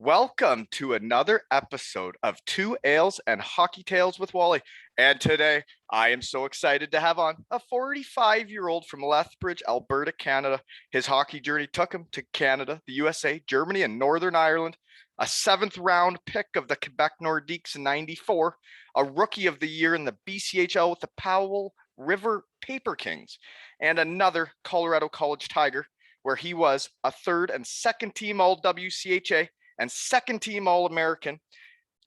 Welcome to another episode of Two Ales and Hockey Tales with Wally. And today I am so excited to have on a 45-year-old from Lethbridge, Alberta, Canada. His hockey journey took him to Canada, the USA, Germany, and Northern Ireland. A seventh round pick of the Quebec Nordiques in '94, a rookie of the year in the BCHL with the Powell River Paper Kings, and another Colorado College Tiger, where he was a third and second team All WCHA and second team All-American,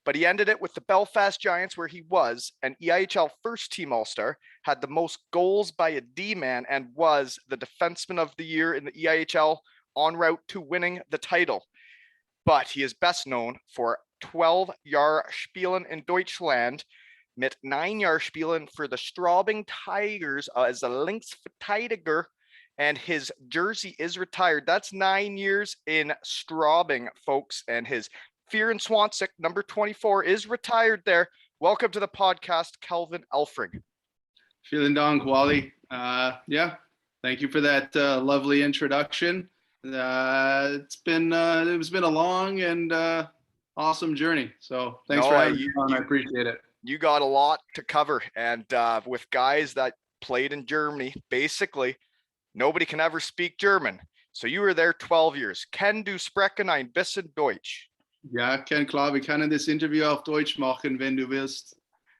but he ended it with the Belfast Giants, where he was an EIHL first team All-Star, had the most goals by a D-man, and was the defenseman of the year in the EIHL, en route to winning the title. But he is best known for 12-Jahr Spielen in Deutschland, mit 9-Jahr Spielen for the Straubing Tigers as a Linksverteidiger, and his jersey is retired. That's 9 years in Straubing, folks, and his Fear and Swansik, number 24, is retired there. Welcome to the podcast, Kelvin Elfring. Vielen Dank, Wally. Thank you for that lovely introduction. It's been a long and awesome journey. So thanks for having me on. I appreciate it. You got a lot to cover, and with guys that played in Germany, basically nobody can ever speak German. So you were there 12 years. Kann du sprechen ein bisschen Deutsch? Ja, klar. Wir können das Interview auf Deutsch machen, wenn du willst.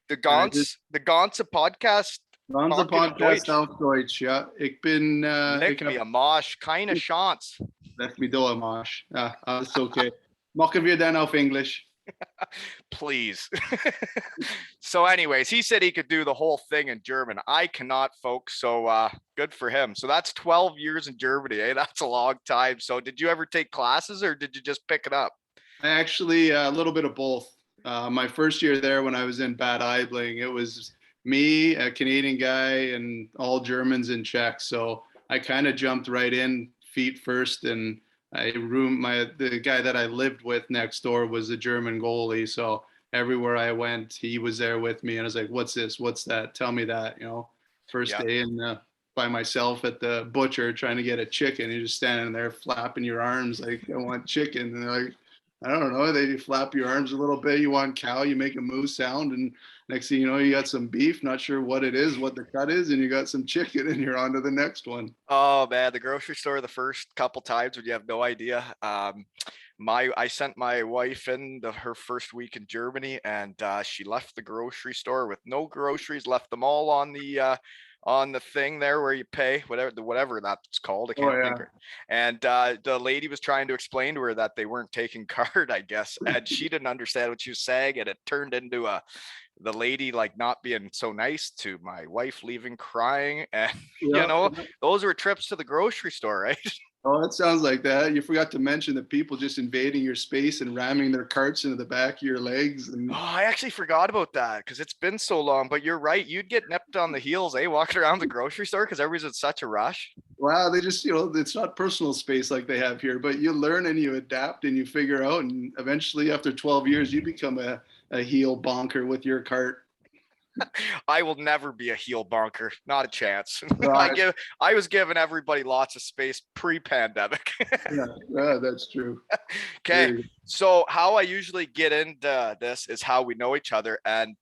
The ganze Podcast. Ganze Podcast auf Deutsch, ja. Ich bin... Leck mir am Arsch, keine Chance. Leck mir do am Arsch. Ja, alles okay. Machen wir dann auf Englisch. Please. So anyways, he said he could do the whole thing in German. I cannot, folks. So good for him. So that's 12 years in Germany. That's a long time. So did you ever take classes, or did you just pick it up? Actually, a little bit of both. My first year there, when I was in Bad Aibling, it was me, a Canadian guy, and all Germans and Czechs. So I kind of jumped right in feet first, and the guy that I lived with next door was a German goalie. So everywhere I went, he was there with me, and I was like, "What's this? What's that? Tell me that." First day in by myself at the butcher trying to get a chicken. You're just standing there flapping your arms like, "I want chicken," and they're like, I don't know. They flap your arms a little bit. You want cow, you make a moo sound, and next thing you know, you got some beef. Not sure what it is, what the cut is, and you got some chicken, and you're on to the next one. Oh man, the grocery store the first couple times when you have no idea. I sent my wife in her first week in Germany, and she left the grocery store with no groceries. Left them all on the thing there where you pay, whatever that's called. I can't think of it. And the lady was trying to explain to her that they weren't taking card, I guess, and she didn't understand what she was saying, and it turned into the lady like not being so nice to my wife, leaving crying, and those were trips to the grocery store, right? Oh, it sounds like that. You forgot to mention the people just invading your space and ramming their carts into the back of your legs. Oh, I actually forgot about that because it's been so long. But you're right. You'd get nipped on the heels, walking around the grocery store because everybody's in such a rush. Wow, they just, it's not personal space like they have here, but you learn and you adapt and you figure out. And eventually, after 12 years, you become a heel bonker with your cart. I will never be a heel bonker. Not a chance. Right. I was giving everybody lots of space pre-pandemic. Yeah, that's true. Okay, so how I usually get into this is how we know each other, and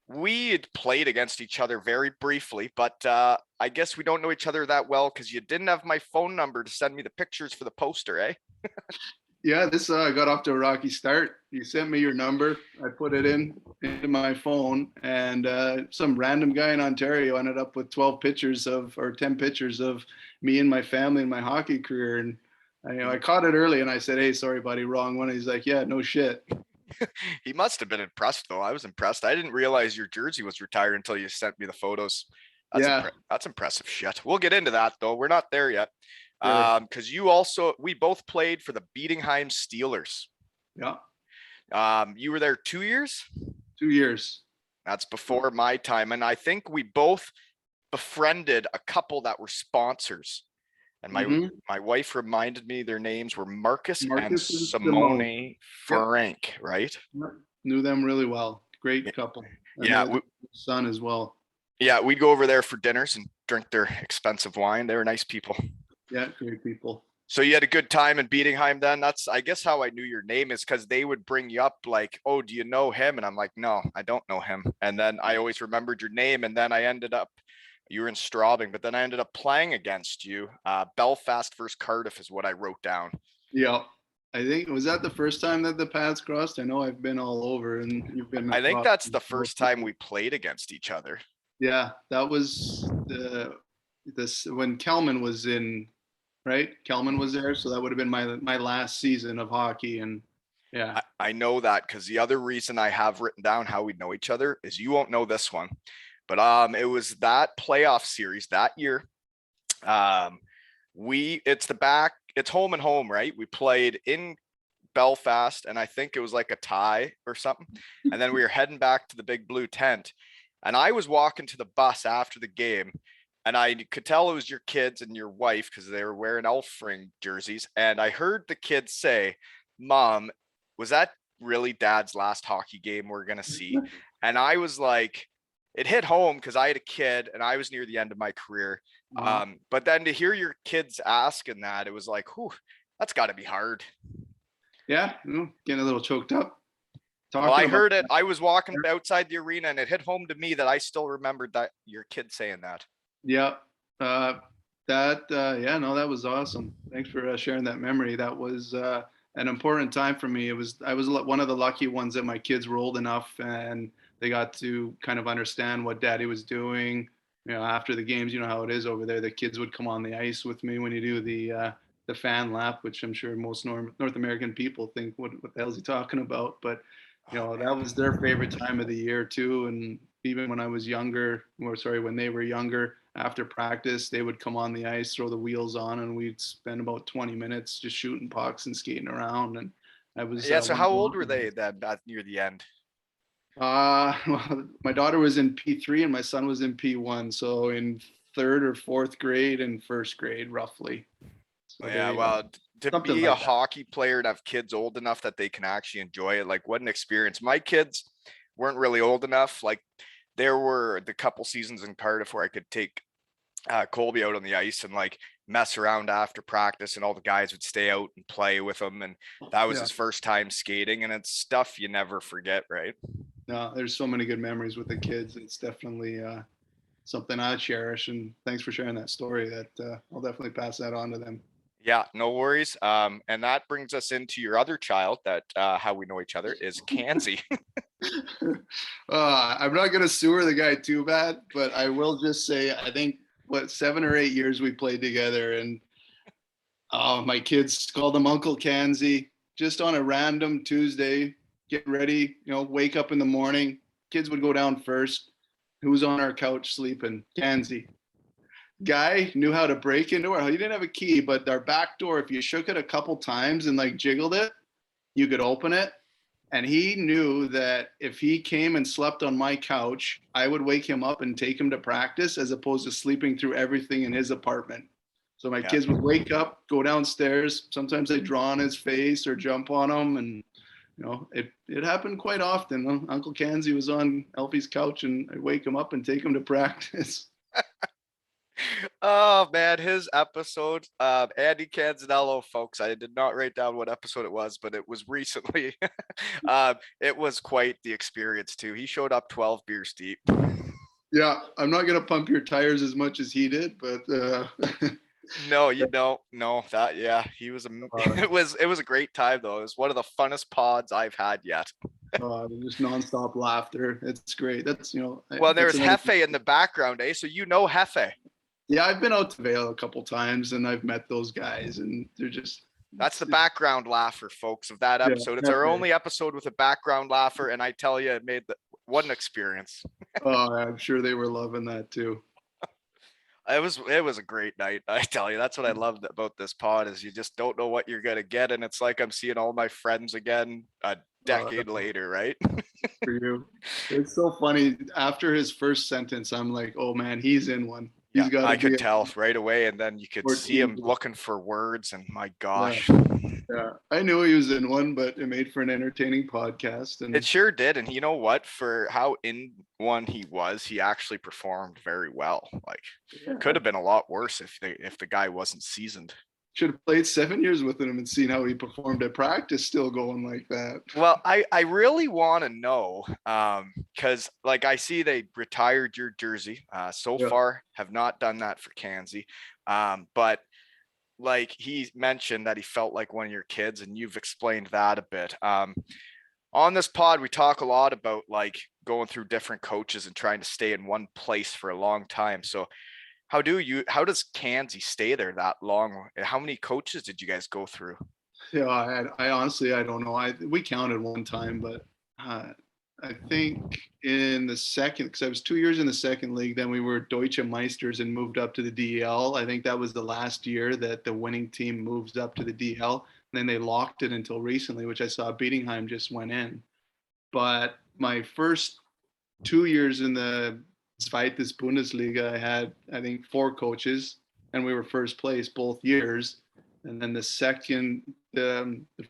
we had played against each other very briefly, but I guess we don't know each other that well because you didn't have my phone number to send me the pictures for the poster, eh? Yeah, this got off to a rocky start. You sent me your number. I put it into my phone, and some random guy in Ontario ended up with 10 pictures of me and my family and my hockey career. And I caught it early, and I said, "Hey, sorry, buddy, wrong one." He's like, "Yeah, no shit." He must have been impressed, though. I was impressed. I didn't realize your jersey was retired until you sent me the photos. That's impressive shit. We'll get into that, though. We're not there yet. Because we both played for the Bietigheim Steelers. Yeah. You were there 2 years? 2 years. That's before my time. And I think we both befriended a couple that were sponsors. And my wife reminded me their names were Marcus and Simone Frank, right? Knew them really well. Great couple. And son as well. Yeah, we'd go over there for dinners and drink their expensive wine. They were nice people. Yeah, great people. So you had a good time in Bietigheim then? That's, I guess, how I knew your name is because they would bring you up like, oh, do you know him? And I'm like, no, I don't know him. And then I always remembered your name. And then I ended up, you were in Straubing, but then I ended up playing against you. Belfast versus Cardiff is what I wrote down. Yeah. I think, was that the first time that the paths crossed? I know I've been all over and you've been I think across. that's the first time we played against each other. Yeah, that was this when Kelman was in, right? Kelman was there, so that would have been my last season of hockey, and yeah. I know that because the other reason I have written down how we know each other is you won't know this one, but it was that playoff series that year. Um, it's home and home, right? We played in Belfast, and I think it was like a tie or something. And then we were heading back to the big blue tent. And I was walking to the bus after the game, and I could tell it was your kids and your wife because they were wearing Elfring jerseys. And I heard the kids say, Mom, was that really Dad's last hockey game we're going to see? And I was like, it hit home because I had a kid and I was near the end of my career. But then to hear your kids asking that, it was like, whew, that's got to be hard. Yeah, getting a little choked up. Well, I heard it. I was walking outside the arena and it hit home to me that I still remembered that your kid saying that. Yeah. Yeah, no, that was awesome. Thanks for sharing that memory. That was an important time for me. I was one of the lucky ones that my kids were old enough and they got to kind of understand what Daddy was doing. You know, after the games, you know how it is over there. The kids would come on the ice with me when you do the fan lap, which I'm sure most North American people think, what the hell is he talking about? But you know, that was their favorite time of the year too. And even when I was younger, or sorry, when they were younger, after practice, they would come on the ice, throw the wheels on, and we'd spend about 20 minutes just shooting pucks and skating around. And I was Yeah. So how old were they then near the end? Well, my daughter was in P3 and my son was in P1, so in third or fourth grade and first grade, roughly. So Yeah, well, to something be a like that. hockey player and have kids old enough that they can actually enjoy it, like what an experience. My kids weren't really old enough. Like there were the couple seasons in Cardiff where I could take Colby out on the ice and like mess around after practice, and all the guys would stay out and play with him. And that was Yeah. his first time skating, and it's stuff you never forget, right? No, there's so many good memories with the kids. It's definitely something I cherish. And thanks for sharing that story. That I'll definitely pass that on to them. Yeah, no worries. And that brings us into your other child that how we know each other is Canzy. I'm not gonna sewer the guy too bad, but I will just say I think 7 or 8 years we played together, and my kids called him Uncle Canzy. Just on a random Tuesday, get ready, wake up in the morning. Kids would go down first. Who's on our couch sleeping? Canzy. Guy knew how to break into our. He didn't have a key, but our back door, if you shook it a couple times and like jiggled it, you could open it. And he knew that if he came and slept on my couch, I would wake him up and take him to practice as opposed to sleeping through everything in his apartment. So my kids would wake up, go downstairs. Sometimes they'd draw on his face or jump on him. And, it happened quite often. Uncle Canzy was on Elfie's couch and I'd wake him up and take him to practice. Oh man, his episode, Andy Canzanello, folks. I did not write down what episode it was, but it was recently. It was quite the experience too. He showed up 12 beers deep. Yeah, I'm not gonna pump your tires as much as he did, but No, that he was it was a great time though. It was one of the funnest pods I've had yet. Just nonstop laughter. It's great. That's Well, there's Hefe in the background, eh? So Hefe. Yeah, I've been out to Vail a couple times and I've met those guys, and they're just. That's the background laugher, folks, of that episode. Yeah, it's our only episode with a background laugher, and I tell you, it made what an experience. Oh, I'm sure they were loving that too. It was a great night. I tell you, that's what I loved about this pod is you just don't know what you're gonna get, and it's like I'm seeing all my friends again a decade later, right? For you, it's so funny. After his first sentence, I'm like, oh man, he's in one. Yeah, I could tell right away, and then you could see him looking for words, and my gosh. Yeah, I knew he was in one, but it made for an entertaining podcast. And it sure did. And you know what? For how in one he was, he actually performed very well. Like, could have been a lot worse if the guy wasn't seasoned. should have played 7 years with him and seen how he performed at practice, still going like that. Well, I really want to know because like I see they retired your jersey. So Yeah. far have not done that for Canzy. But like he mentioned that he felt like one of your kids, and you've explained that a bit. On this pod, we talk a lot about like going through different coaches and trying to stay in one place for a long time. So how does Canzy stay there that long? How many coaches did you guys go through? Yeah, I honestly I don't know. We counted one time, but I think in the second, because I was 2 years in the second league, then we were Deutsche Meisters and moved up to the DEL. I think that was the last year that the winning team moves up to the DEL. And then they locked it until recently, which I saw Bietigheim just went in. But my first 2 years in the Zweites Bundesliga, I had, I think, four coaches, and we were first place both years. And then the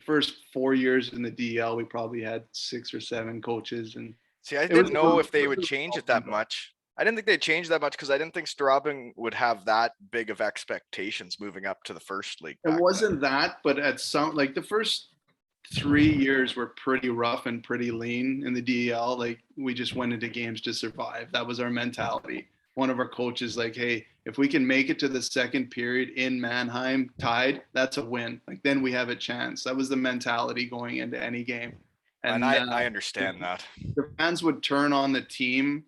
first 4 years in the DL, we probably had 6 or 7 coaches, and See, I it was didn't know if they would change it that much. I didn't think they'd change that much because I didn't think Straubing would have that big of expectations moving up to the first league it back then. wasn't that, but at some like the first 3 years were pretty rough and pretty lean in the DEL. Like we just went into games to survive. That was our mentality. One of our coaches, like, hey, if we can make it to the second period in Mannheim tied, that's a win. Like then we have a chance. That was the mentality going into any game. And And I understand that. the fans would turn on the team,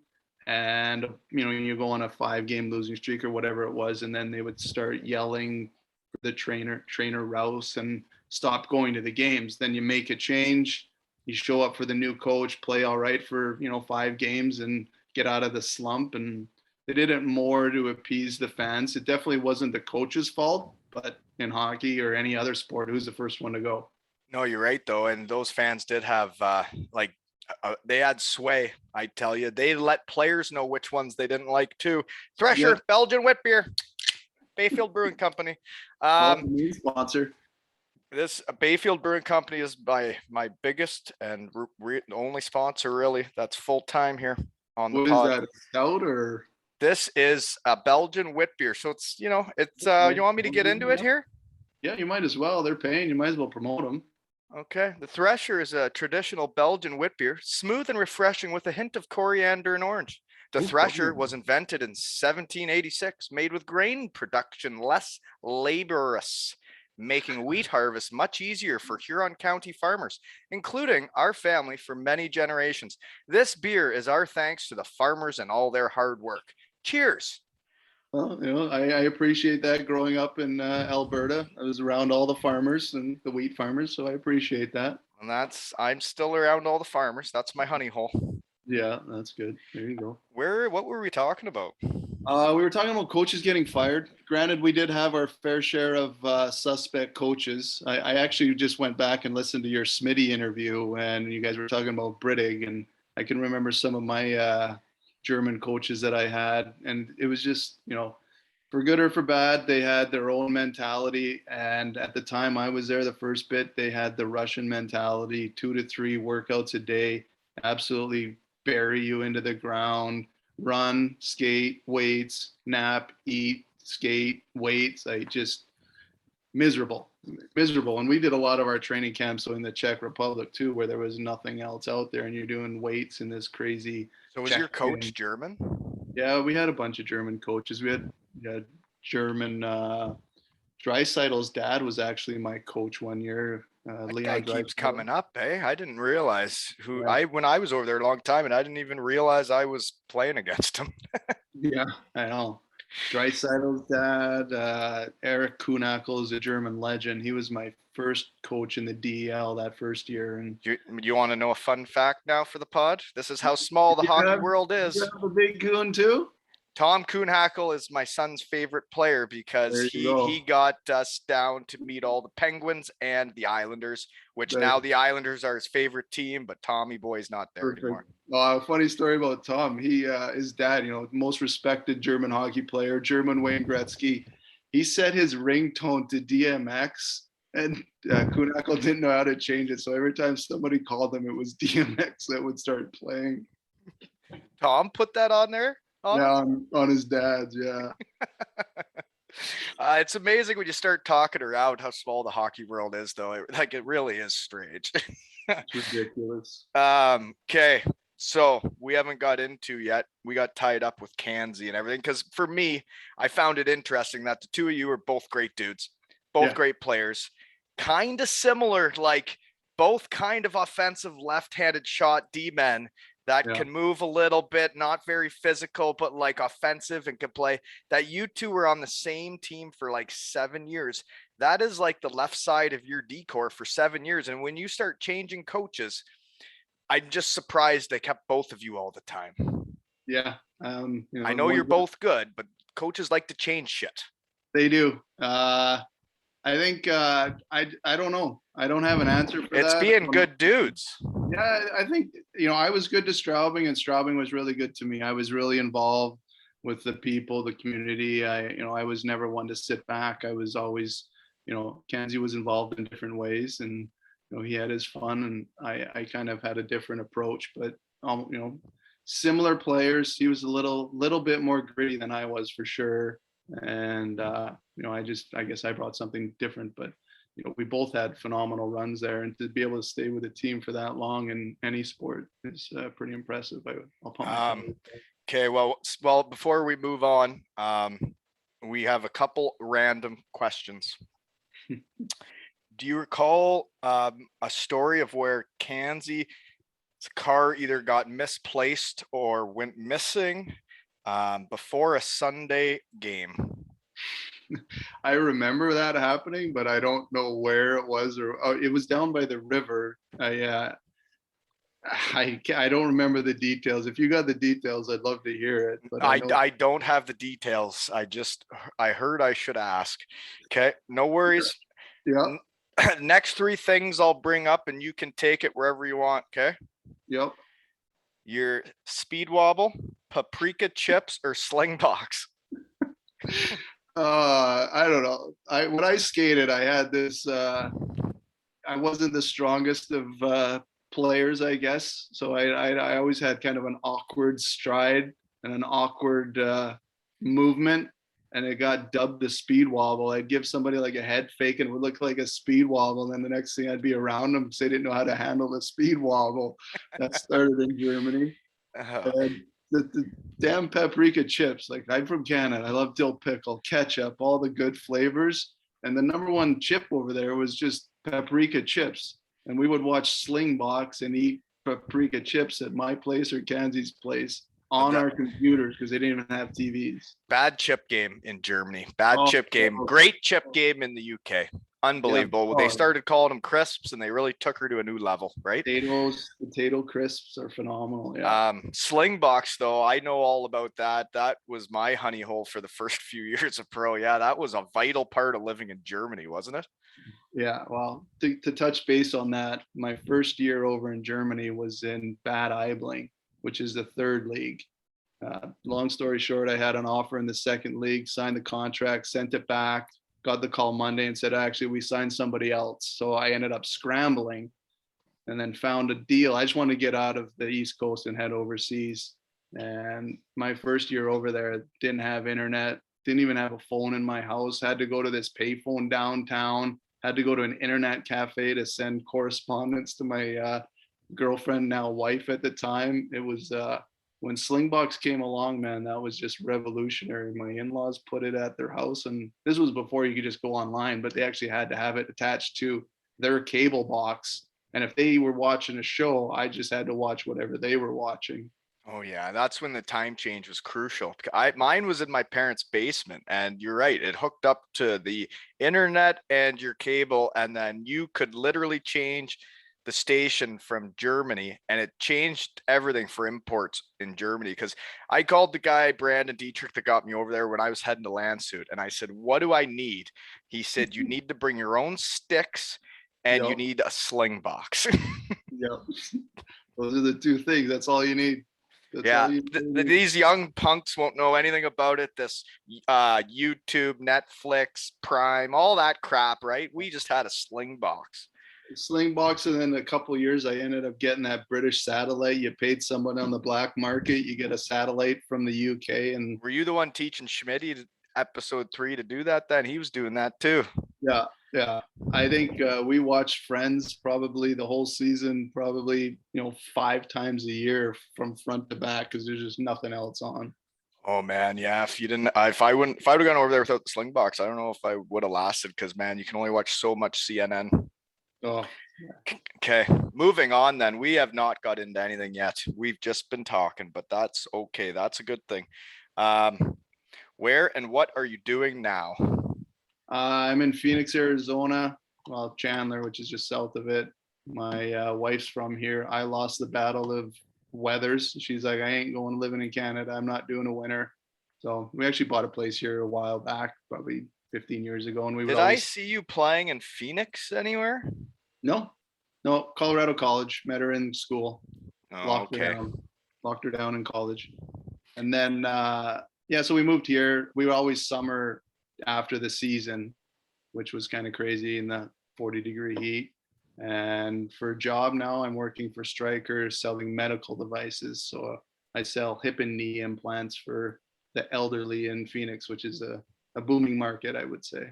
and you go on a 5-game losing streak or whatever it was, and then they would start yelling for the trainer Rouse, and stop going to the games. Then you make a change, you show up for the new coach, play all right for 5 games, and get out of the slump. And they did it more to appease the fans. It definitely wasn't the coach's fault, but in hockey or any other sport, who's the first one to go? No, you're right though, and those fans did have like they had sway. I tell you, they let players know which ones they didn't like too. Thresher, Yeah. Belgian wit beer, Bayfield Brewing Company. Main sponsor. This Bayfield Brewing Company is my biggest and only sponsor, really. That's full time here on the What is pod. that? A stout or? This is a Belgian wit beer, so it's it's. You want me to get into it here? Yeah, you might as well. They're paying. You might as well promote them. Okay. The Thresher is a traditional Belgian wit beer, smooth and refreshing with a hint of coriander and orange. The Thresher was invented in 1786, made with grain production less laborious, making wheat harvest much easier for Huron County farmers, including our family for many generations. This beer is our thanks to the farmers and all their hard work. Cheers. Well, I appreciate that. Growing up in Alberta, I was around all the farmers and the wheat farmers, so I appreciate that. And I'm still around all the farmers. That's my honey hole. Yeah, that's good. There you go. What were we talking about? We were talking about coaches getting fired. Granted, we did have our fair share of suspect coaches. I actually just went back and listened to your Smitty interview, and you guys were talking about Brittig, and I can remember some of my German coaches that I had, and it was just, for good or for bad, they had their own mentality. And at the time I was there, the first bit, they had the Russian mentality, 2 to 3 workouts a day, absolutely bury you into the ground, run, skate, weights, nap, eat, skate, weights. I just miserable. And we did a lot of our training camps in the Czech Republic too, where there was nothing else out there, and you're doing weights in this crazy. So was your coach German? Yeah, we had a bunch of German coaches. We had German. Dreisaitl's dad was actually my coach one year. That Leon guy keeps Draisaitl. coming up, eh? I didn't realize Yeah. when I was over there a long time, and I didn't even realize I was playing against him. Yeah, I know. Dreisaitl's dad, Eric Kuhnackel, is a German legend. He was my first coach in the DEL that first year. And you want to know a fun fact now for the pod? This is how small the hockey world is. You have a big Kuhn too? Tom Kuhnhackl is my son's favorite player because he got us down to meet all the Penguins and the Islanders, which now the Islanders are his favorite team, but Tommy Boy's not there anymore. Funny story about Tom. His dad, most respected German hockey player, German Wayne Gretzky. He set his ringtone to DMX, and Kuhnhackl didn't know how to change it. So every time somebody called him, it was DMX that would start playing. Tom put that on there? On his dad's, yeah. It's amazing when you start talking around how small the hockey world is, though. It really is strange. It's ridiculous. Okay. So we haven't got into yet. We got tied up with Canzy and everything. Because for me, I found it interesting that the two of you are both great dudes, both Yeah. great players, kind of similar, like both kind of offensive left-handed shot D-men that Yeah. can move a little bit, not very physical, but like offensive and can play. That you two were on the same team for like 7 years. That is like the left side of your decor for 7 years. And when you start changing coaches, I'm just surprised they kept both of you all the time. Yeah. I know you're both good, but coaches like to change shit. They do. I think I don't know. I don't have an answer for It's that. being good dudes. Yeah, I think I was good to Straubing, and Straubing was really good to me. I was really involved with the people, the community. I was never one to sit back. I was always, Canzy was involved in different ways, and he had his fun, and I kind of had a different approach. But similar players. He was a little bit more gritty than I was for sure, and I guess I brought something different, but we both had phenomenal runs there, and to be able to stay with a team for that long in any sport is pretty impressive. I'll pump my Okay, well, before we move on, we have a couple random questions. Do you recall a story of where Canzy's car either got misplaced or went missing before a Sunday game? I remember that happening, but I don't know where it was, or it was down by the river. I don't remember the details. If you got the details, I'd love to hear it. But I don't have the details. I heard I should ask. Okay, no worries. Yeah. Next three things I'll bring up, and you can take it wherever you want. Okay. Yep. Your speed wobble, paprika chips, or sling box? I don't know. When I skated, I had this. I wasn't the strongest of players, I guess. So I always had kind of an awkward stride and an awkward movement, and it got dubbed the speed wobble. I'd give somebody like a head fake, and it would look like a speed wobble. And then the next thing I'd be around them because they didn't know how to handle the speed wobble. That started in Germany. And the damn paprika chips. Like, I'm from Canada. I love dill pickle, ketchup, all the good flavors. And the number one chip over there was just paprika chips. And we would watch Slingbox and eat paprika chips at my place or Canzy's place on our computers because they didn't even have TVs. Bad chip game in Germany. Bad chip game. Great chip game in the UK. Unbelievable. Yeah. They started calling them crisps, and they really took her to a new level, right? Potato crisps are phenomenal. Yeah. Slingbox, though, I know all about that. That was my honey hole for the first few years of pro. Yeah, that was a vital part of living in Germany, wasn't it? Yeah. Well, to touch base on that, my first year over in Germany was in Bad Aibling, which is the third league. Long story short, I had an offer in the second league, signed the contract, sent it back, got the call Monday and said, actually, we signed somebody else. So I ended up scrambling and then found a deal. I just wanted to get out of the East Coast and head overseas. And my first year over there, didn't have internet, didn't even have a phone in my house, had to go to this payphone downtown, had to go to an internet cafe to send correspondence to my girlfriend, now wife at the time. It was when Slingbox came along, man, that was just revolutionary. My in-laws put it at their house, and this was before you could just go online, but they actually had to have it attached to their cable box. And if they were watching a show, I just had to watch whatever they were watching. Oh yeah, that's when the time change was crucial. Mine was in my parents' basement, and you're right, it hooked up to the internet and your cable, and then you could literally change the station from Germany, and it changed everything for imports in Germany. Because I called the guy Brandon Dietrich that got me over there when I was heading to Landshut, and I said, "What do I need?" He said, "You need to bring your own sticks, and you need a sling box." Yep, those are the two things. That's all you need. These young punks won't know anything about it. This YouTube, Netflix, Prime, all that crap, right? We just had a sling box. Slingbox, and then a couple of years I ended up getting that British satellite. You paid someone on the black market, you get a satellite from the UK. And were you the one teaching Schmitty episode 3 to do that then. He was doing that too. Yeah, yeah. I think we watched Friends probably the whole season, probably 5 times a year from front to back because there's just nothing else on. Oh man, yeah. If you didn't, if I would have gone over there without the sling box, I don't know if I would have lasted because man, you can only watch so much CNN. Oh, Okay, moving on then. We have not got into anything yet. We've just been talking, but that's okay. That's a good thing. Where and what are you doing now? I'm in Phoenix, Arizona. Well, Chandler, which is just south of it. My wife's from here. I lost the battle of weathers. She's like, I ain't going living in Canada. I'm not doing a winter. So we actually bought a place here a while back, probably 15 years ago. And we would Did I always see you playing in Phoenix anywhere? no, Colorado College. Met her in school. Oh, Locked okay. locked her down in college. And then yeah, so we moved here. We were always summer after the season, which was kind of crazy in the 40-degree heat. And for a job now, I'm working for Stryker selling medical devices. So I sell hip and knee implants for the elderly in Phoenix, which is a booming market, I would say.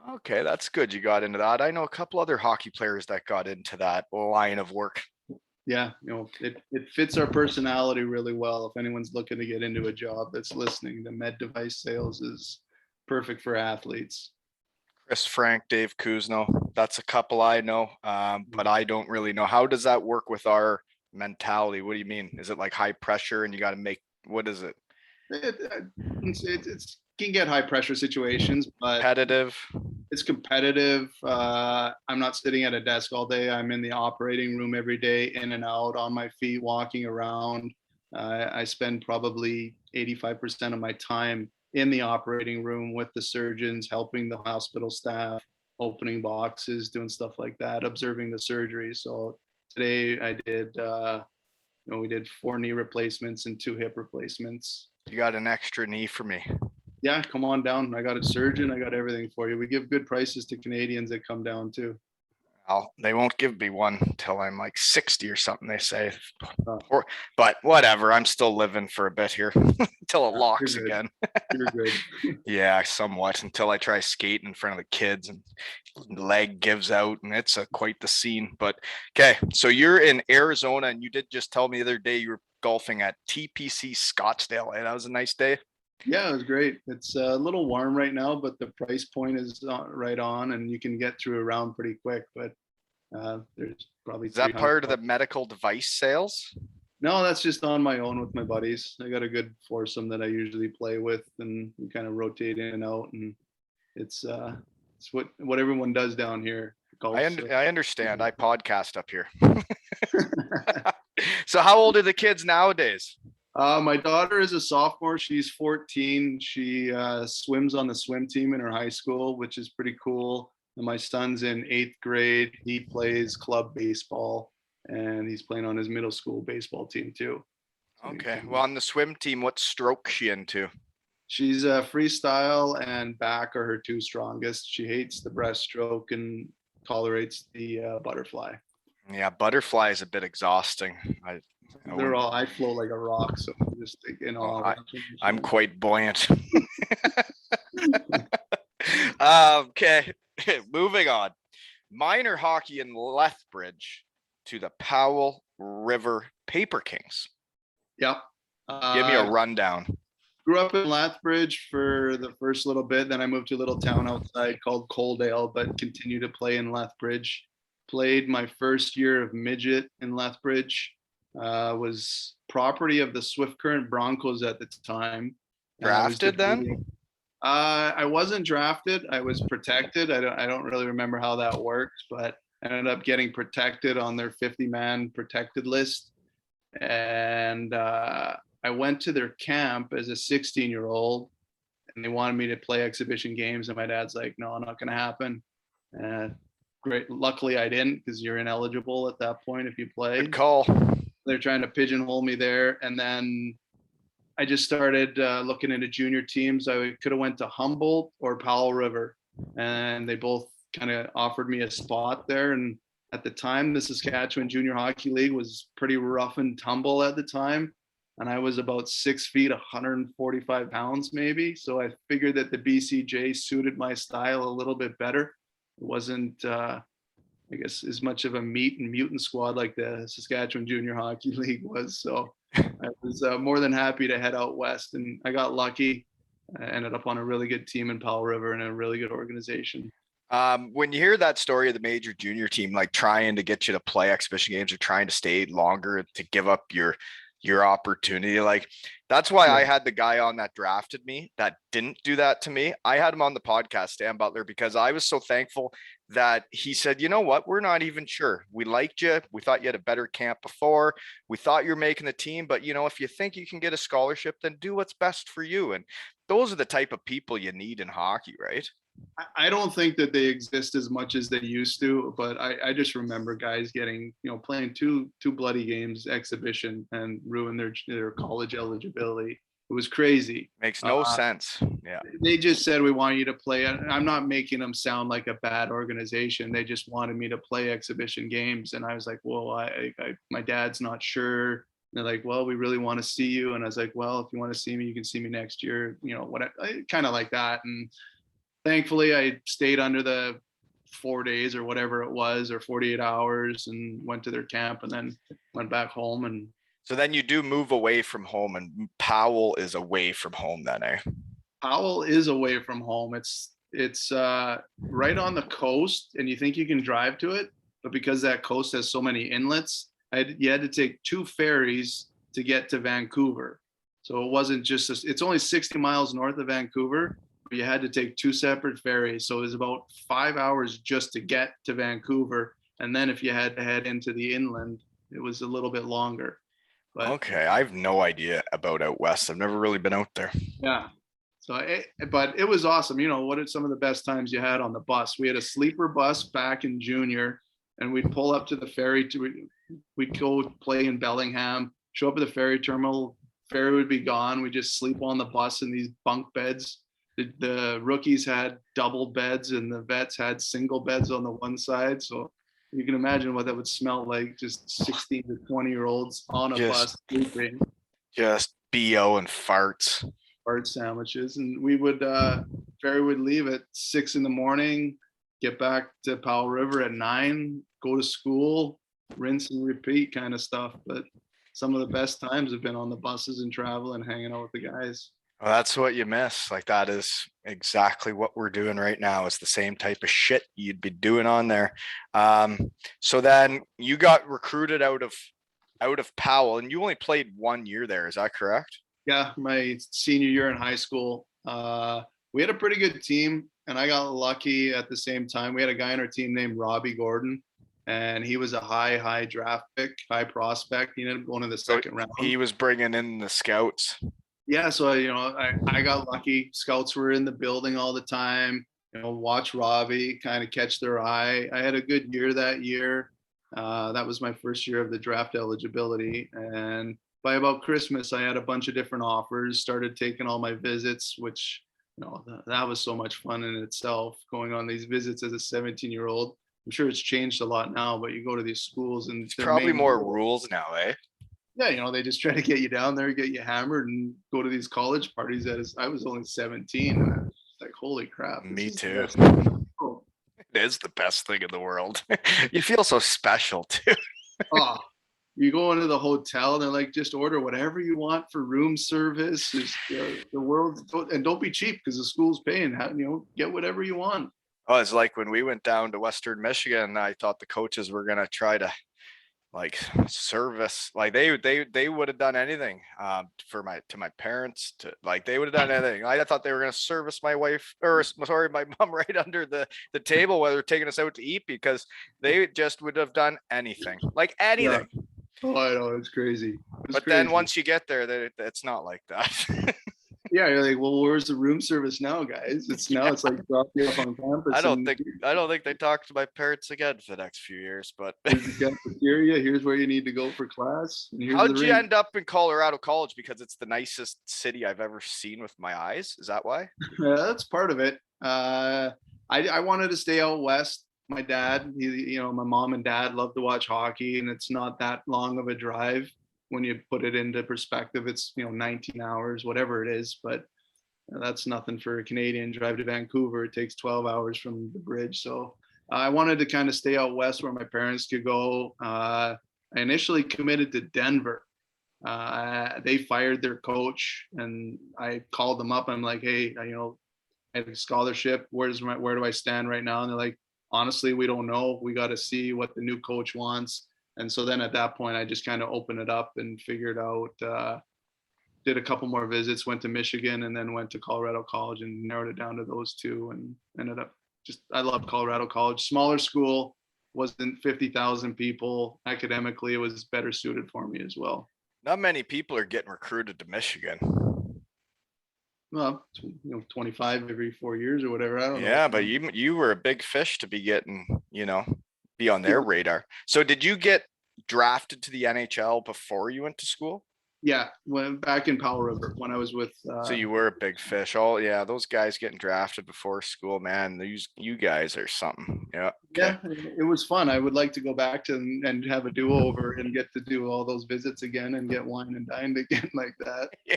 Okay, that's good. You got into that. I know a couple other hockey players that got into that line of work. Yeah, it fits our personality really well. If anyone's looking to get into a job that's listening, the med device sales is perfect for athletes. Chris Frank, Dave Kuzno. That's a couple I know, but I don't really know. How does that work with our mentality? What do you mean? Is it like high pressure and you got to make, what is it? It's can get high pressure situations, but Competitive? it's competitive. I'm not sitting at a desk all day. I'm in the operating room every day, in and out, on my feet, walking around. I spend probably 85% of my time in the operating room with the surgeons, helping the hospital staff, opening boxes, doing stuff like that, observing the surgery. So today I did, we did 4 knee replacements and 2 hip replacements. You got an extra knee for me. Yeah, come on down. I got a surgeon. I got everything for you. We give good prices to Canadians that come down too. They won't give me one until I'm like 60 or something, they say. Oh. But whatever, I'm still living for a bit here until it locks again. You're good. Yeah, somewhat, until I try skating in front of the kids and leg gives out and it's quite the scene. But okay, so you're in Arizona and you did just tell me the other day you were golfing at TPC Scottsdale. And that was a nice day. Yeah, it was great. It's a little warm right now, but the price point is right on, and you can get through a round pretty quick. But there's probably Is that part of the medical device sales? No, that's just on my own with my buddies. I got a good foursome that I usually play with, and we kind of rotate in and out. And it's what everyone does down here. I understand. I podcast up here. So how old are the kids nowadays? My daughter is a sophomore. She's 14. She swims on the swim team in her high school, which is pretty cool. And my son's in 8th grade. He plays club baseball, and he's playing on his middle school baseball team too. Okay. Well, on the swim team, what stroke she into? She's freestyle and back are her 2 strongest. She hates the breaststroke and tolerates the butterfly. Yeah, butterfly is a bit exhausting. I float like a rock, so just I'm quite buoyant. Okay, moving on. Minor hockey in Lethbridge to the Powell River Paper Kings. Yep. Give me a rundown. Grew up in Lethbridge for the first little bit. Then I moved to a little town outside called Coaldale, but continued to play in Lethbridge. Played my first year of midget in Lethbridge. Was property of the Swift Current Broncos at the time. Drafted then? I wasn't drafted. I was protected. I don't really remember how that works, but I ended up getting protected on their 50-man protected list. And I went to their camp as a 16-year-old, and they wanted me to play exhibition games. And my dad's like, no, not going to happen. Great. Luckily, I didn't, because you're ineligible at that point if you play. Good call. They're trying to pigeonhole me there. And then I just started looking into junior teams. I could have went to Humboldt or Powell River, and they both kind of offered me a spot there. And at the time, the Saskatchewan Junior Hockey League was pretty rough and tumble at the time. and I was about 6 feet, 145 pounds maybe. So I figured that the BCJ suited my style a little bit better. It wasn't, I guess, as much of a meat and mutant squad like the Saskatchewan Junior Hockey League was. So I was more than happy to head out west, and I got lucky. I ended up on a really good team in Powell River and a really good organization. When you hear that story of the major junior team, like trying to get you to play exhibition games or trying to stay longer to give up your opportunity, like that's why I had the guy on that drafted me that didn't do that to me. I had him on the podcast, Stan Butler, because I was so thankful that he said, you know what, we're not even sure. We liked you. We thought you had a better camp before. We thought you're making the team, but if you think you can get a scholarship, then do what's best for you. And those are the type of people you need in hockey, right? I don't think that they exist as much as they used to, but I just remember guys getting, playing two bloody games exhibition and ruin their college eligibility. It was crazy. Makes no sense. Yeah. They just said, we want you to play. I'm not making them sound like a bad organization. They just wanted me to play exhibition games. And I was like, well, my dad's not sure. And they're like, well, we really want to see you. And I was like, well, if you want to see me, you can see me next year, kind of like that. And thankfully I stayed under the 4 days or whatever it was, or 48 hours, and went to their camp and then went back home. And so then you do move away from home, and Powell is away from home then, eh? Powell is away from home. It's right on the coast, and you think you can drive to it, but because that coast has so many inlets, you had to take 2 ferries to get to Vancouver. So it wasn't just it's only 60 miles north of Vancouver, but you had to take 2 separate ferries. So it was about 5 hours just to get to Vancouver. And then if you had to head into the inland, it was a little bit longer. But okay, I have no idea about out west. I've never really been out there. yeah. But it was awesome. What are some of the best times you had on the bus? We had a sleeper bus back in junior, and we'd pull up to the ferry we'd go play in Bellingham, show up at the ferry terminal, ferry would be gone. We just sleep on the bus in these bunk beds. The rookies had double beds and the vets had single beds on the one side. So you can imagine what that would smell like, just 16 to 20-year-olds on a bus sleeping. Just BO and farts. Fart sandwiches. And we would, ferry would leave at 6 a.m, get back to Powell River at 9, go to school, rinse and repeat kind of stuff. But some of the best times have been on the buses and travel and hanging out with the guys. Well, that's what you miss. Like that is exactly what we're doing right now. It's the same type of shit you'd be doing on there. So then you got recruited out of Powell, and you only played 1 year there. Is that correct? Yeah, my senior year in high school. We had a pretty good team, and I got lucky at the same time. We had a guy on our team named Robbie Gordon, and he was a high draft pick, high prospect. He ended up going to the second round. He was bringing in the scouts. Yeah, so I got lucky. Scouts were in the building all the time. Watch Robbie, kind of catch their eye. I had a good year that year. That was my first year of the draft eligibility, and by about Christmas, I had a bunch of different offers. Started taking all my visits, which that was so much fun in itself. Going on these visits as a 17-year-old. I'm sure it's changed a lot now, but you go to these schools and it's probably more rules now, eh? Yeah, they just try to get you down there, get you hammered, and go to these college parties. I was only 17, and I was like, holy crap. Me too. It is the best thing in the world. You feel so special too. Oh, you go into the hotel and they're like, just order whatever you want for room service. The world, and don't be cheap because the school's paying. Get whatever you want. Oh, it's like when we went down to Western Michigan, I thought the coaches were gonna try to like service, like they would have done anything to my parents, to like they would have done anything. I thought they were gonna service my wife, or sorry, my mom right under the table while they're taking us out to eat, because they just would have done anything, like anything. Yeah. Oh, I know, it's crazy. But crazy. Then once you get there, it's not like that. Yeah, you're like, well, where's the room service now, guys? It's like drop you off on campus. I don't think they talk to my parents again for the next few years. But here's the cafeteria. Here's where you need to go for class. How did you end up in Colorado College? Because it's the nicest city I've ever seen with my eyes. Is that why? Yeah, that's part of it. I wanted to stay out west. My dad, my mom and dad love to watch hockey, and it's not that long of a drive. when you put it into perspective, it's 19 hours, whatever it is, but that's nothing for a Canadian drive to Vancouver. It takes 12 hours from the bridge. So I wanted to kind of stay out west where my parents could go. I initially committed to Denver. They fired their coach, and I called them up. I'm like, hey, I have a scholarship. Where do I stand right now? And they're like, honestly, we don't know. We got to see what the new coach wants. And so then at that point, I just kind of opened it up and figured out, did a couple more visits, went to Michigan, and then went to Colorado College and narrowed it down to those two, and ended up I love Colorado College. Smaller school, wasn't 50,000 people. Academically, it was better suited for me as well. Not many people are getting recruited to Michigan. Well, 25 every 4 years or whatever. I don't know. Yeah, but you were a big fish to be getting, be on their radar. So did you get drafted to the NHL before you went to school? Yeah, back in Powell River when I was with. So you were a big fish. Oh yeah, those guys getting drafted before school, man. You guys are something. Yeah. Okay. Yeah, it was fun. I would like to go back to and have a do-over and get to do all those visits again and get wine and dined again like that. Yeah.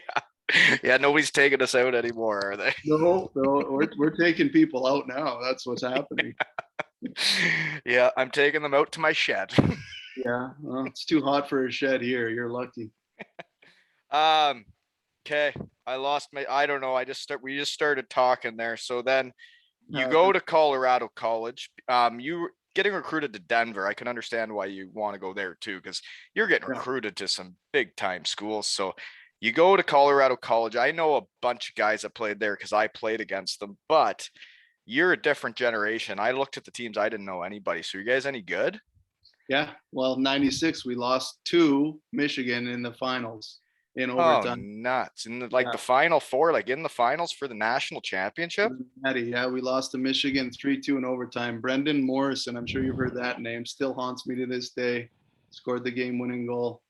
Yeah, nobody's taking us out anymore, are they? No, we're taking people out now. That's what's happening. Yeah, I'm taking them out to my shed. Yeah, well, it's too hot for a shed here. You're lucky. Okay. I don't know. We just started talking there. So then you go to Colorado College. You getting recruited to Denver. I can understand why you want to go there too, because you're getting recruited to some big time schools. So you go to Colorado College. I know a bunch of guys that played there because I played against them, but you're a different generation. I looked at the teams. I didn't know anybody. So you guys any good? Yeah. Well, 96, we lost to Michigan in the finals. In overtime. Oh, nuts. In the Final Four, like in the finals for the national championship? Yeah, we lost to Michigan 3-2 in overtime. Brendan Morrison, I'm sure you've heard that name, still haunts me to this day. Scored the game-winning goal.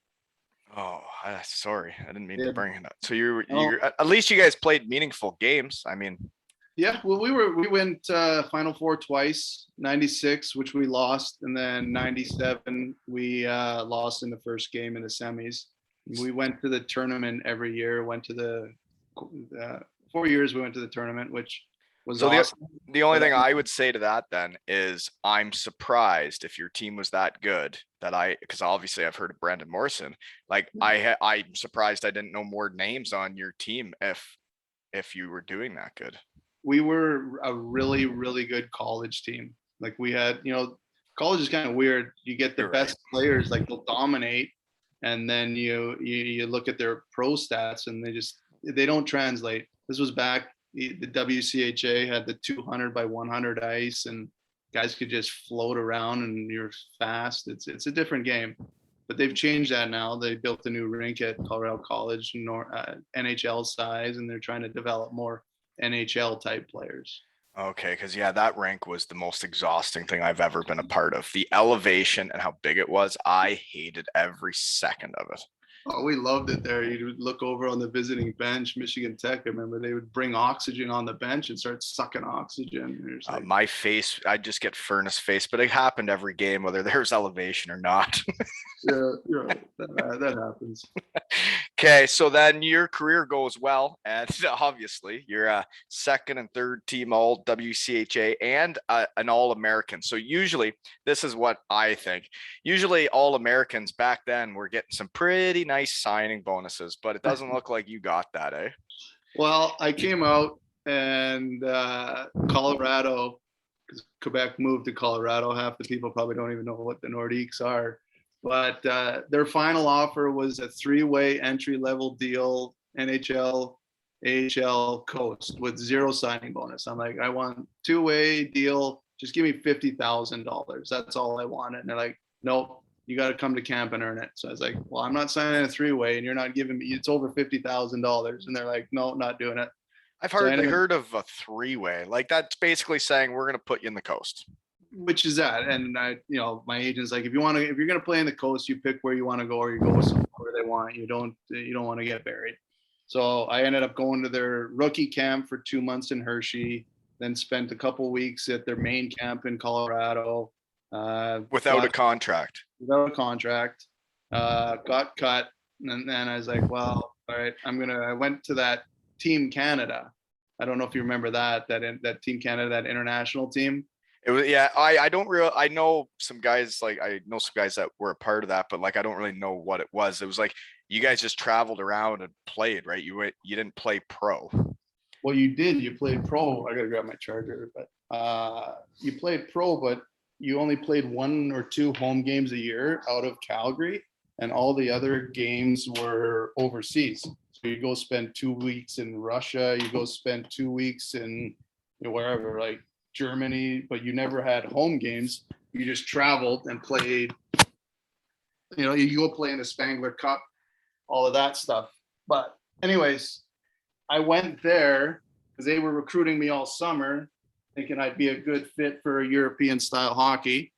Oh, sorry. I didn't mean to bring it up. So you're at least you guys played meaningful games. I mean, yeah, well, we went Final Four twice, 96, which we lost, and then 97, we lost in the first game in the semis. We went to the tournament every year, went to the 4 years we went to the tournament, which was awesome. The only thing I would say to that then is I'm surprised if your team was that good because obviously I've heard of Brandon Morrison. Like I'm surprised I didn't know more names on your team if you were doing that good. We were a really, really good college team. Like we had, college is kind of weird. You get the best players, like they'll dominate. And then you look at their pro stats and they don't translate. This was back, the WCHA had the 200 by 100 ice and guys could just float around and you're fast. It's a different game, but they've changed that now. They built a new rink at Colorado College, NHL size, and they're trying to develop more NHL type players. Okay, because that rink was the most exhausting thing I've ever been a part of. The elevation and how big it was, I hated every second of it. Oh, we loved it there. You'd look over on the visiting bench, Michigan Tech. I remember they would bring oxygen on the bench and start sucking oxygen. Like, my face, I'd just get furnace face, but it happened every game, whether there's elevation or not. Yeah, that happens. Okay, so then your career goes well, and obviously you're a second and third team all WCHA and an All-American. So usually, this is what I think. Usually All-Americans back then were getting some pretty nice signing bonuses, but it doesn't look like you got that, eh? Well, I came out and Colorado, because Quebec moved to Colorado. Half the people probably don't even know what the Nordiques are. But their final offer was a 3-way entry-level deal, NHL, AHL, Coast, with 0 signing bonus. I'm like, I want 2-way deal. Just give me $50,000. That's all I wanted. And they're like, nope, you got to come to camp and earn it. So I was like, well, I'm not signing a 3-way, and you're not giving me. It's over $50,000. And they're like, no, not doing it. I've heard of a 3-way. Like that's basically saying we're going to put you in the Coast. Which is that, and my agent's like, if you're gonna play in the Coast, you pick where you want to go, or you go somewhere they want. You don't want to get buried. So I ended up going to their rookie camp for 2 months in Hershey, then spent a couple weeks at their main camp in Colorado. Without a contract. Got cut. And then I was like, well, all right, I went to that Team Canada. I don't know if you remember that Team Canada, that international team. It was, yeah, I don't real I know some guys, like I know some guys that were a part of that, but like I don't really know what it was. It was like you guys just traveled around and played, right? You didn't play pro. Well, you did. You played pro. I gotta grab my charger, but you played pro, but you only played 1 or 2 home games a year out of Calgary, and all the other games were overseas. So you go spend 2 weeks in Russia. You go spend 2 weeks in wherever, like Germany, but you never had home games. You just traveled and played. You go play in the Spangler Cup, all of that stuff. But anyways, I went there because they were recruiting me all summer, thinking I'd be a good fit for European style hockey.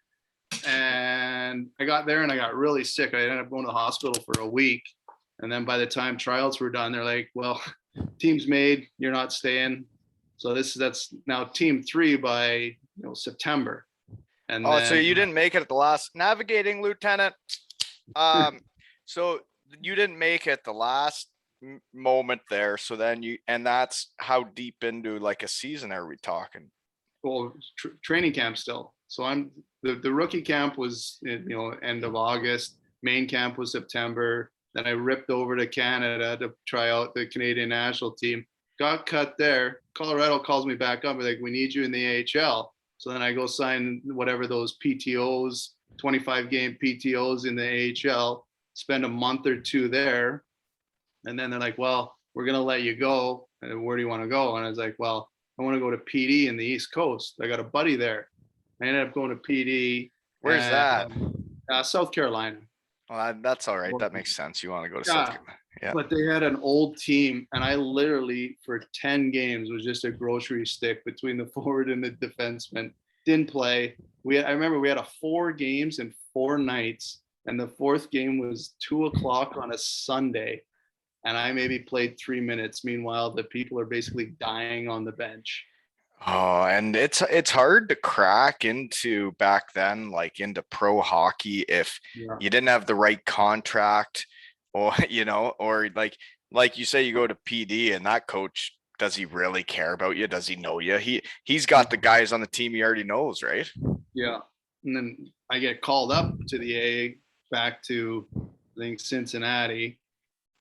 And I got there and I got really sick. I ended up going to the hospital for a week. And then by the time trials were done, they're like, well, team's made, you're not staying. So that's now team 3 by September. And Oh, so you didn't make it at the last navigating lieutenant. So you didn't make it the last moment there. So then and that's how deep into like a season are we talking? Well, training camp still. So the rookie camp was end of August. Main camp was September. Then I ripped over to Canada to try out the Canadian national team. Got cut there. Colorado calls me back up. They're like, we need you in the AHL. So then I go sign whatever those PTOs, 25 game PTOs in the AHL, spend a month or 2 there. And then they're like, well, we're going to let you go. And where do you want to go? And I was like, well, I want to go to PD in the East Coast. I got a buddy there. I ended up going to PD. Where's that? South Carolina. Well, that's all right. That makes sense. You want to go to South Carolina. Yeah. But they had an old team, and I literally, for 10 games, was just a grocery stick between the forward and the defenseman. Didn't play. I remember we had 4 games and 4 nights, and the 4th game was 2:00 on a Sunday, and I maybe played 3 minutes. Meanwhile, the people are basically dying on the bench. Oh, and it's hard to crack into back then, like into pro hockey if you didn't have the right contract, or or like you say, you go to PD and that coach, does he really care about you? Does he know you? He's got the guys on the team he already knows, right? Yeah. And then I get called up to the A, back to I think Cincinnati,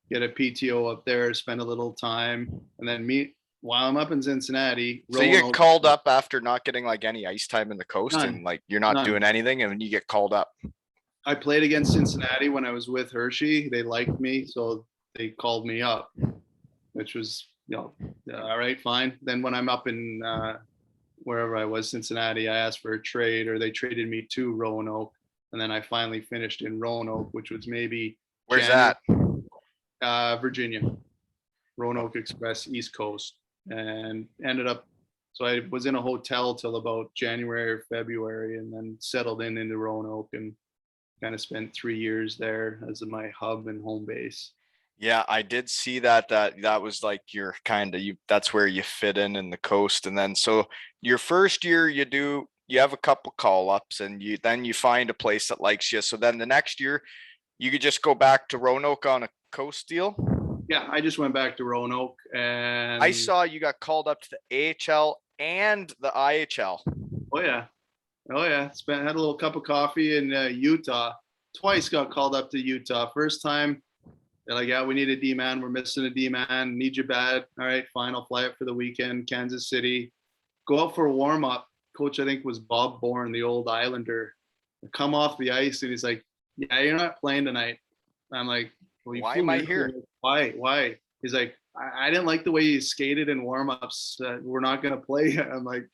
get a PTO up there, spend a little time, and then meet while I'm up in Cincinnati. So you get called up after not getting like any ice time in the coast, and like you're not doing anything, and you get called up. I played against Cincinnati when I was with Hershey. They liked me, so they called me up, which was all right, fine. Then when I'm up in wherever I was, Cincinnati, I asked for a trade, or they traded me to Roanoke, and then I finally finished in Roanoke, which was maybe where's that? Virginia, Roanoke Express, East Coast. And ended up, so I was in a hotel till about January or February, and then settled into Roanoke and kind of spent 3 years there as my hub and home base. Yeah, I did see that was like your kind of that's where you fit in the coast. And then so your first year you have a couple call ups, and you find a place that likes you. So then the next year you could just go back to Roanoke on a coast deal. Yeah, I just went back to Roanoke, and I saw you got called up to the AHL and the IHL. Oh yeah. Had a little cup of coffee in Utah. Twice got called up to Utah. First time, they're like, yeah, we need a D-man. We're missing a D-man. Need you bad. All right, fine. I'll fly up for the weekend. Kansas City. Go out for a warm-up. Coach, I think, was Bob Bourne, the old Islander. Come off the ice, and he's like, yeah, you're not playing tonight. I'm like, well, why am I here? Why? He's like, I didn't like the way you skated in warm-ups. We're not going to play. I'm like,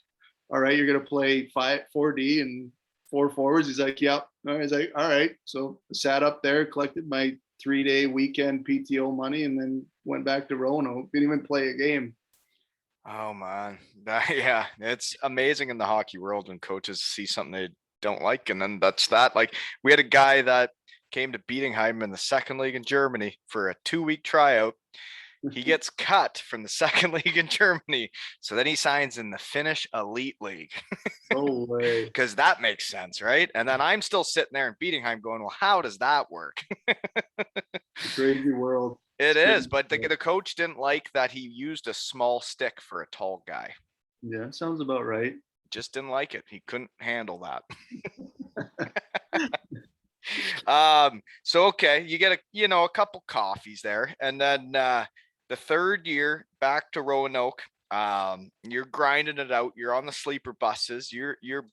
all right, you're going to play 4D and 4 forwards. He's like, yep. He's like, all right. So I sat up there, collected my 3-day weekend PTO money, and then went back to Roanoke. Didn't even play a game. Oh man. Yeah, it's amazing in the hockey world when coaches see something they don't like, and then that's that. Like we had a guy that came to Bietigheim in the second league in Germany for a 2-week tryout. He gets cut from the second league in Germany. So then he signs in the Finnish Elite League. No way. Because that makes sense, right? And then I'm still sitting there in Bietigheim going, well, how does that work? Crazy world. It is, but the coach didn't like that he used a small stick for a tall guy. Yeah, sounds about right. Just didn't like it. He couldn't handle that. So okay, you get a couple coffees there, and then the third year back to Roanoke. You're grinding it out. You're on the sleeper buses. You're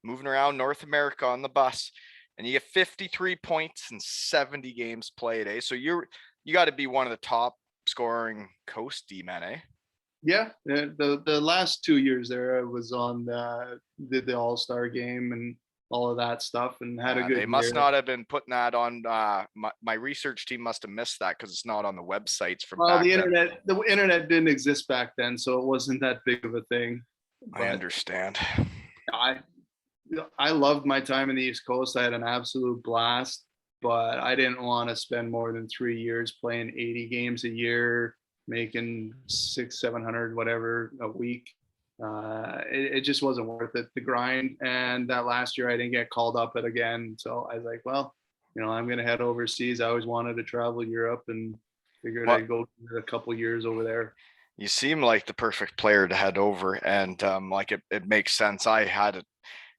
moving around North America on the bus, and you get 53 points in 70 games played. So you got to be one of the top scoring coast D-men, eh? Yeah, the last 2 years there, I was on did the All-Star game and all of that stuff, and had a good. They must not have been putting that on. My research team must have missed that because it's not on the websites from back then. The internet didn't exist back then, so it wasn't that big of a thing. I understand. I loved my time in the East Coast. I had an absolute blast, but I didn't want to spend more than 3 years playing 80 games a year, making 600-700 whatever a week. It just wasn't worth it, the grind. And that last year I didn't get called up it again, so I was like, well, I'm gonna head overseas. I always wanted to travel Europe, and figured I'd go a couple years over there. You seem like the perfect player to head over, and like it makes sense. I had it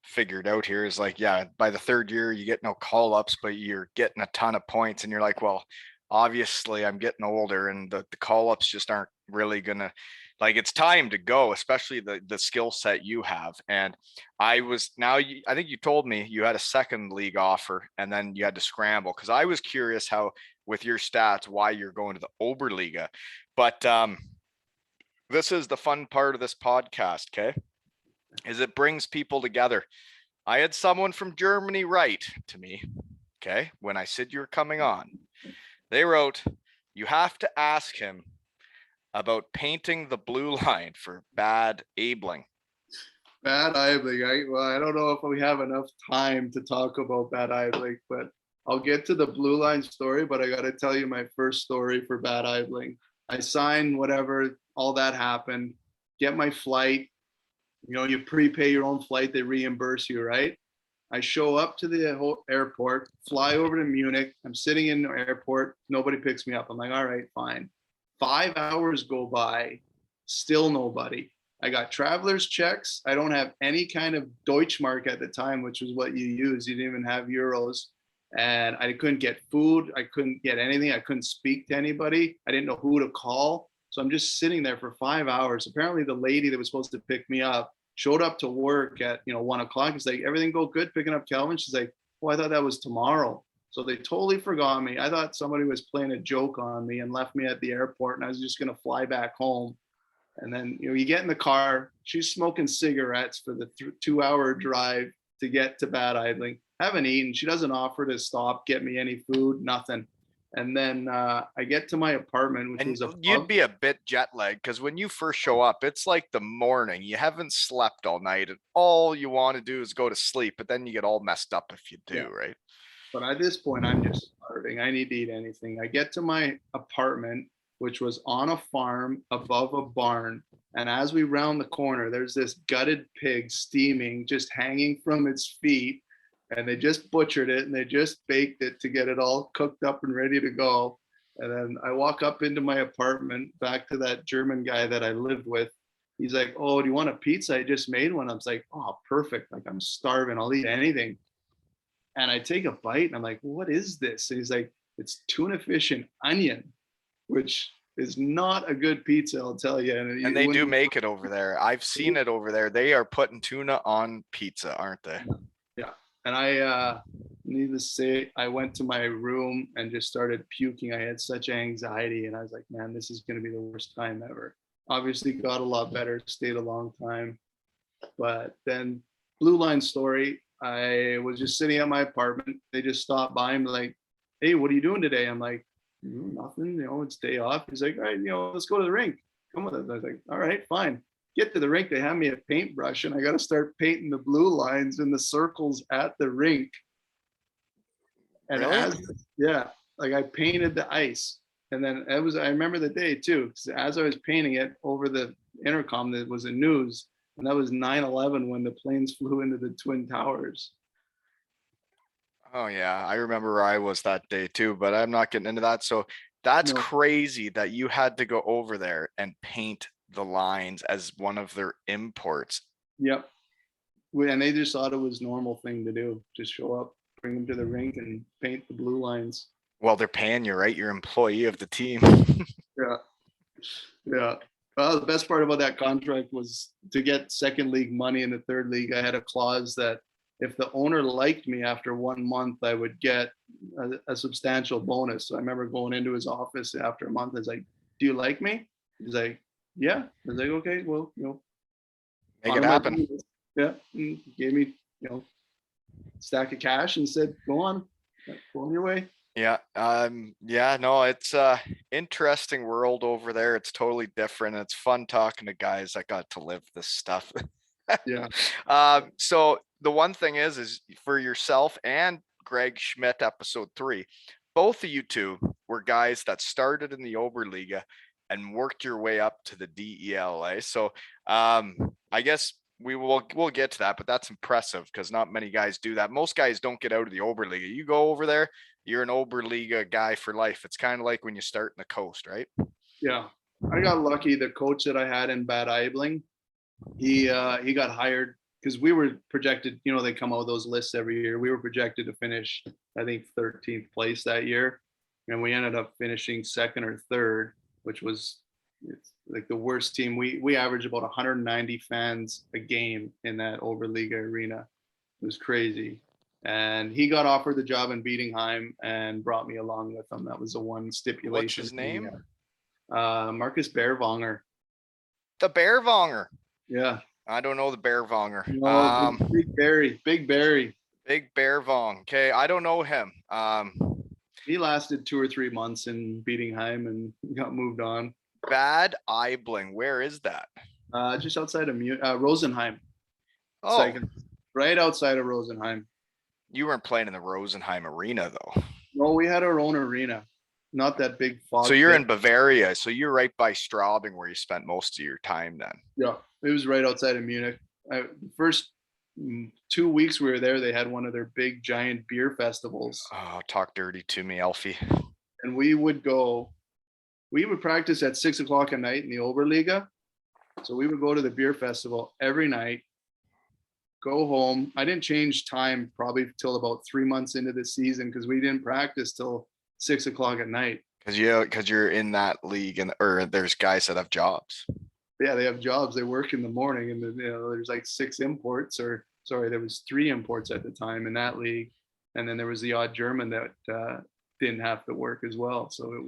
figured out here. Is like, yeah, by the third year you get no call ups, but you're getting a ton of points, and you're like, well, obviously I'm getting older, and the call ups just aren't really gonna, like, it's time to go, especially the skill set you have. And I think you told me you had a second league offer, and then you had to scramble, because I was curious how, with your stats, why you're going to the Oberliga. But this is the fun part of this podcast, okay? Is it brings people together. I had someone from Germany write to me, okay, when I said you were coming on. They wrote, you have to ask him about painting the blue line for Bad Aibling. Bad Aibling. I don't know if we have enough time to talk about Bad Aibling, but I'll get to the blue line story. But I got to tell you my first story for Bad Aibling. I signed whatever, all that happened, get my flight. You prepay your own flight, they reimburse you, right? I show up to the airport, fly over to Munich. I'm sitting in the airport. Nobody picks me up. I'm like, all right, fine. 5 hours go by, still nobody. I got traveler's checks. I don't have any kind of Deutschmark at the time, which was what you use. You didn't even have euros. And I couldn't get food. I couldn't get anything. I couldn't speak to anybody. I didn't know who to call. So I'm just sitting there for 5 hours. Apparently the lady that was supposed to pick me up showed up to work at 1 o'clock. It's like, everything go good picking up Kelvin? She's like, oh, I thought that was tomorrow. So they totally forgot me. I thought somebody was playing a joke on me and left me at the airport, and I was just going to fly back home. And then, you get in the car, she's smoking cigarettes for the 2-hour drive to get to Bad Aibling. Haven't eaten. She doesn't offer to stop, get me any food, nothing. And then I get to my apartment, which was a pub. You'd be a bit jet lagged, because when you first show up, it's like the morning. You haven't slept all night, and all you want to do is go to sleep, but then you get all messed up if you do, right? But at this point, I'm just starving. I need to eat anything. I get to my apartment, which was on a farm above a barn. And as we round the corner, there's this gutted pig steaming, just hanging from its feet. And they just butchered it, and they just baked it to get it all cooked up and ready to go. And then I walk up into my apartment, back to that German guy that I lived with. He's like, oh, do you want a pizza? I just made one. I was like, oh, perfect. Like, I'm starving. I'll eat anything. And I take a bite, and I'm like, what is this? And he's like, it's tuna fish and onion, which is not a good pizza, I'll tell you. And they do make it over there. I've seen it over there. They are putting tuna on pizza, aren't they? Yeah. And I, needless to say, I went to my room and just started puking. I had such anxiety, and I was like, man, this is going to be the worst time ever. Obviously got a lot better, stayed a long time. But then blue line story, I was just sitting at my apartment. They just stopped by and like, hey, what are you doing today? I'm like, nothing, it's day off. He's like, all right, let's go to the rink. Come with us. I was like, all right, fine. Get to the rink. They have me a paintbrush, and I got to start painting the blue lines in the circles at the rink. And really? like I painted the ice. And then I remember the day too, because as I was painting it over the intercom, that was the news, and that was 9/11 when the planes flew into the Twin Towers. Oh yeah, I remember where I was that day too, but I'm not getting into that. So that's No. crazy that you had to go over there and paint the lines as one of their imports. Yep. And they just thought it was normal thing to do. Just show up, bring them to the rink and paint the blue lines. Well, they're paying you, right? You're employee of the team. Yeah. Yeah. Well, the best part about that contract was to get second league money in the third league. I had a clause that if the owner liked me after 1 month, I would get a substantial bonus. So I remember going into his office after a month. I was like, "Do you like me?" He's like, "Yeah." I was like, "Okay, well, Make it happen. Yeah, and gave me, stack of cash and said, "Go on your way." Yeah. Yeah, no, it's interesting world over there. It's totally different. It's fun talking to guys that got to live this stuff. Yeah. So the one thing is for yourself and Greg Schmidt, episode 3, both of you two were guys that started in the Oberliga and worked your way up to the DELA. So I guess we'll get to that, but that's impressive because not many guys do that. Most guys don't get out of the Oberliga. You go over there, you're an Oberliga guy for life. It's kind of like when you start in the coast, right? Yeah. I got lucky. The coach that I had in Bad Aibling, he got hired because we were projected, they come out with those lists every year. We were projected to finish, I think, 13th place that year. And we ended up finishing second or third, which was it's like the worst team. We averaged about 190 fans a game in that Oberliga arena. It was crazy. And he got offered the job in Bietigheim and brought me along with him. That was the one stipulation. What's his name? Marcus Bearvonger. The Bearvonger. Yeah. I don't know the Bearvonger. No, Big Barry. Big Bearvong. Okay, I don't know him. He lasted 2 or 3 months in Bietigheim and got moved on. Bad Aibling. Where is that? Just outside of Rosenheim. Oh, like right outside of Rosenheim. You weren't playing in the Rosenheim arena though. No, we had our own arena. Not that big fog. So you're in Bavaria. So you're right by Straubing where you spent most of your time then. Yeah, it was right outside of Munich. The first 2 weeks we were there, they had one of their big giant beer festivals. Oh, talk dirty to me, Elfie. And we would practice at 6:00 at night in the Oberliga. So we would go to the beer festival every night, go home. I didn't change time probably till about 3 months into the season because we didn't practice till 6:00 at night. Because you're in that league or there's guys that have jobs. Yeah, they have jobs. They work in the morning, and there's like 6 imports, or sorry, there was 3 imports at the time in that league, and then there was the odd German that didn't have to work as well. So it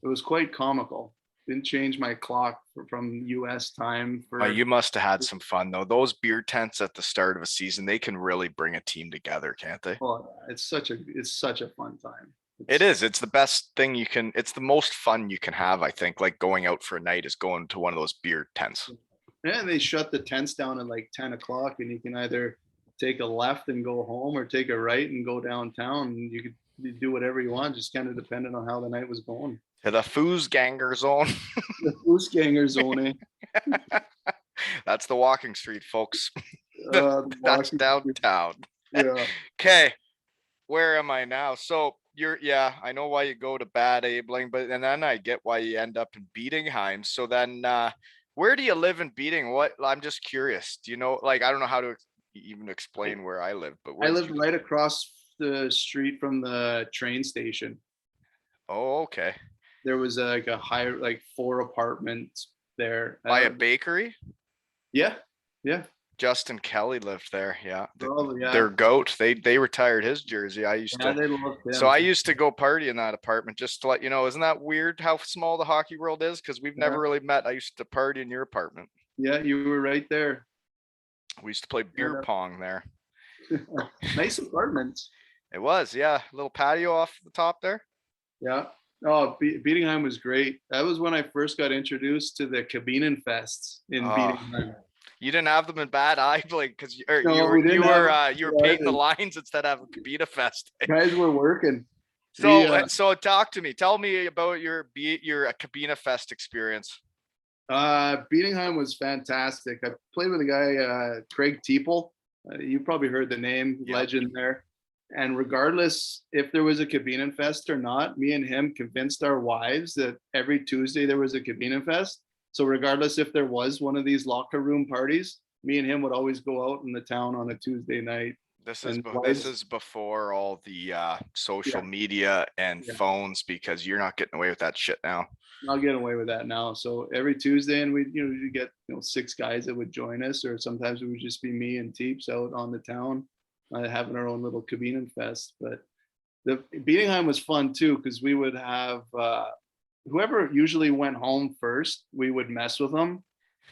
was quite comical. Didn't change my clock from U.S. time. You must have had some fun though. Those beer tents at the start of a season, they can really bring a team together, can't they? Oh, it's such a fun time. It is. It's the best thing you can. It's the most fun you can have, I think. Like going out for a night is going to one of those beer tents. And they shut the tents down at like 10:00, and you can either take a left and go home or take a right and go downtown. And you could do whatever you want, just kind of depending on how the night was going. To the Fußgänger zone. The Fußgänger zone, eh? That's the walking street, folks. That's downtown. Yeah. Okay. Where am I now? So I know why you go to Bad Aibling, and then I get why you end up in Bietigheim. So then where do you live in Bietigheim? I'm just curious. Do you know, like, I don't know how to even explain where I live, but I live right across the street from the train station. Oh, okay. There was like 4 apartments there. By a bakery? Yeah. Justin Kelly lived there. Yeah. Yeah. Their goat. They retired his jersey. I used to go party in that apartment just to let you know. Isn't that weird how small the hockey world is? Because we've never really met. I used to party in your apartment. Yeah, you were right there. We used to play beer pong there. Nice apartment. It was, yeah. A little patio off the top there. Yeah. Oh, Bietigheim was great. That was when I first got introduced to the Cabinefest in Bietigheim. You didn't have them in Bad Aibling because you were painting the lines instead of Cabinefest. Guys were working. We So talk to me. Tell me about your Cabinefest experience. Bietigheim was fantastic. I played with a guy, Craig Teeple. You probably heard the name, Yep. legend there. And regardless if there was a Cabinefest or not, me and him convinced our wives that every Tuesday there was a Cabinefest. So regardless if there was one of these locker room parties, me and him would always go out in the town on a Tuesday night. This is And this wives, is before all the social yeah, media and yeah, phones, because you're not getting away with that shit now. I'll get away with that now. So every Tuesday, and we, you get, 6 guys that would join us, or sometimes it would just be me and Teeps out on the town, having our own little Cabinenfest. But the Bietigheim was fun too, because we would have whoever usually went home first, we would mess with them.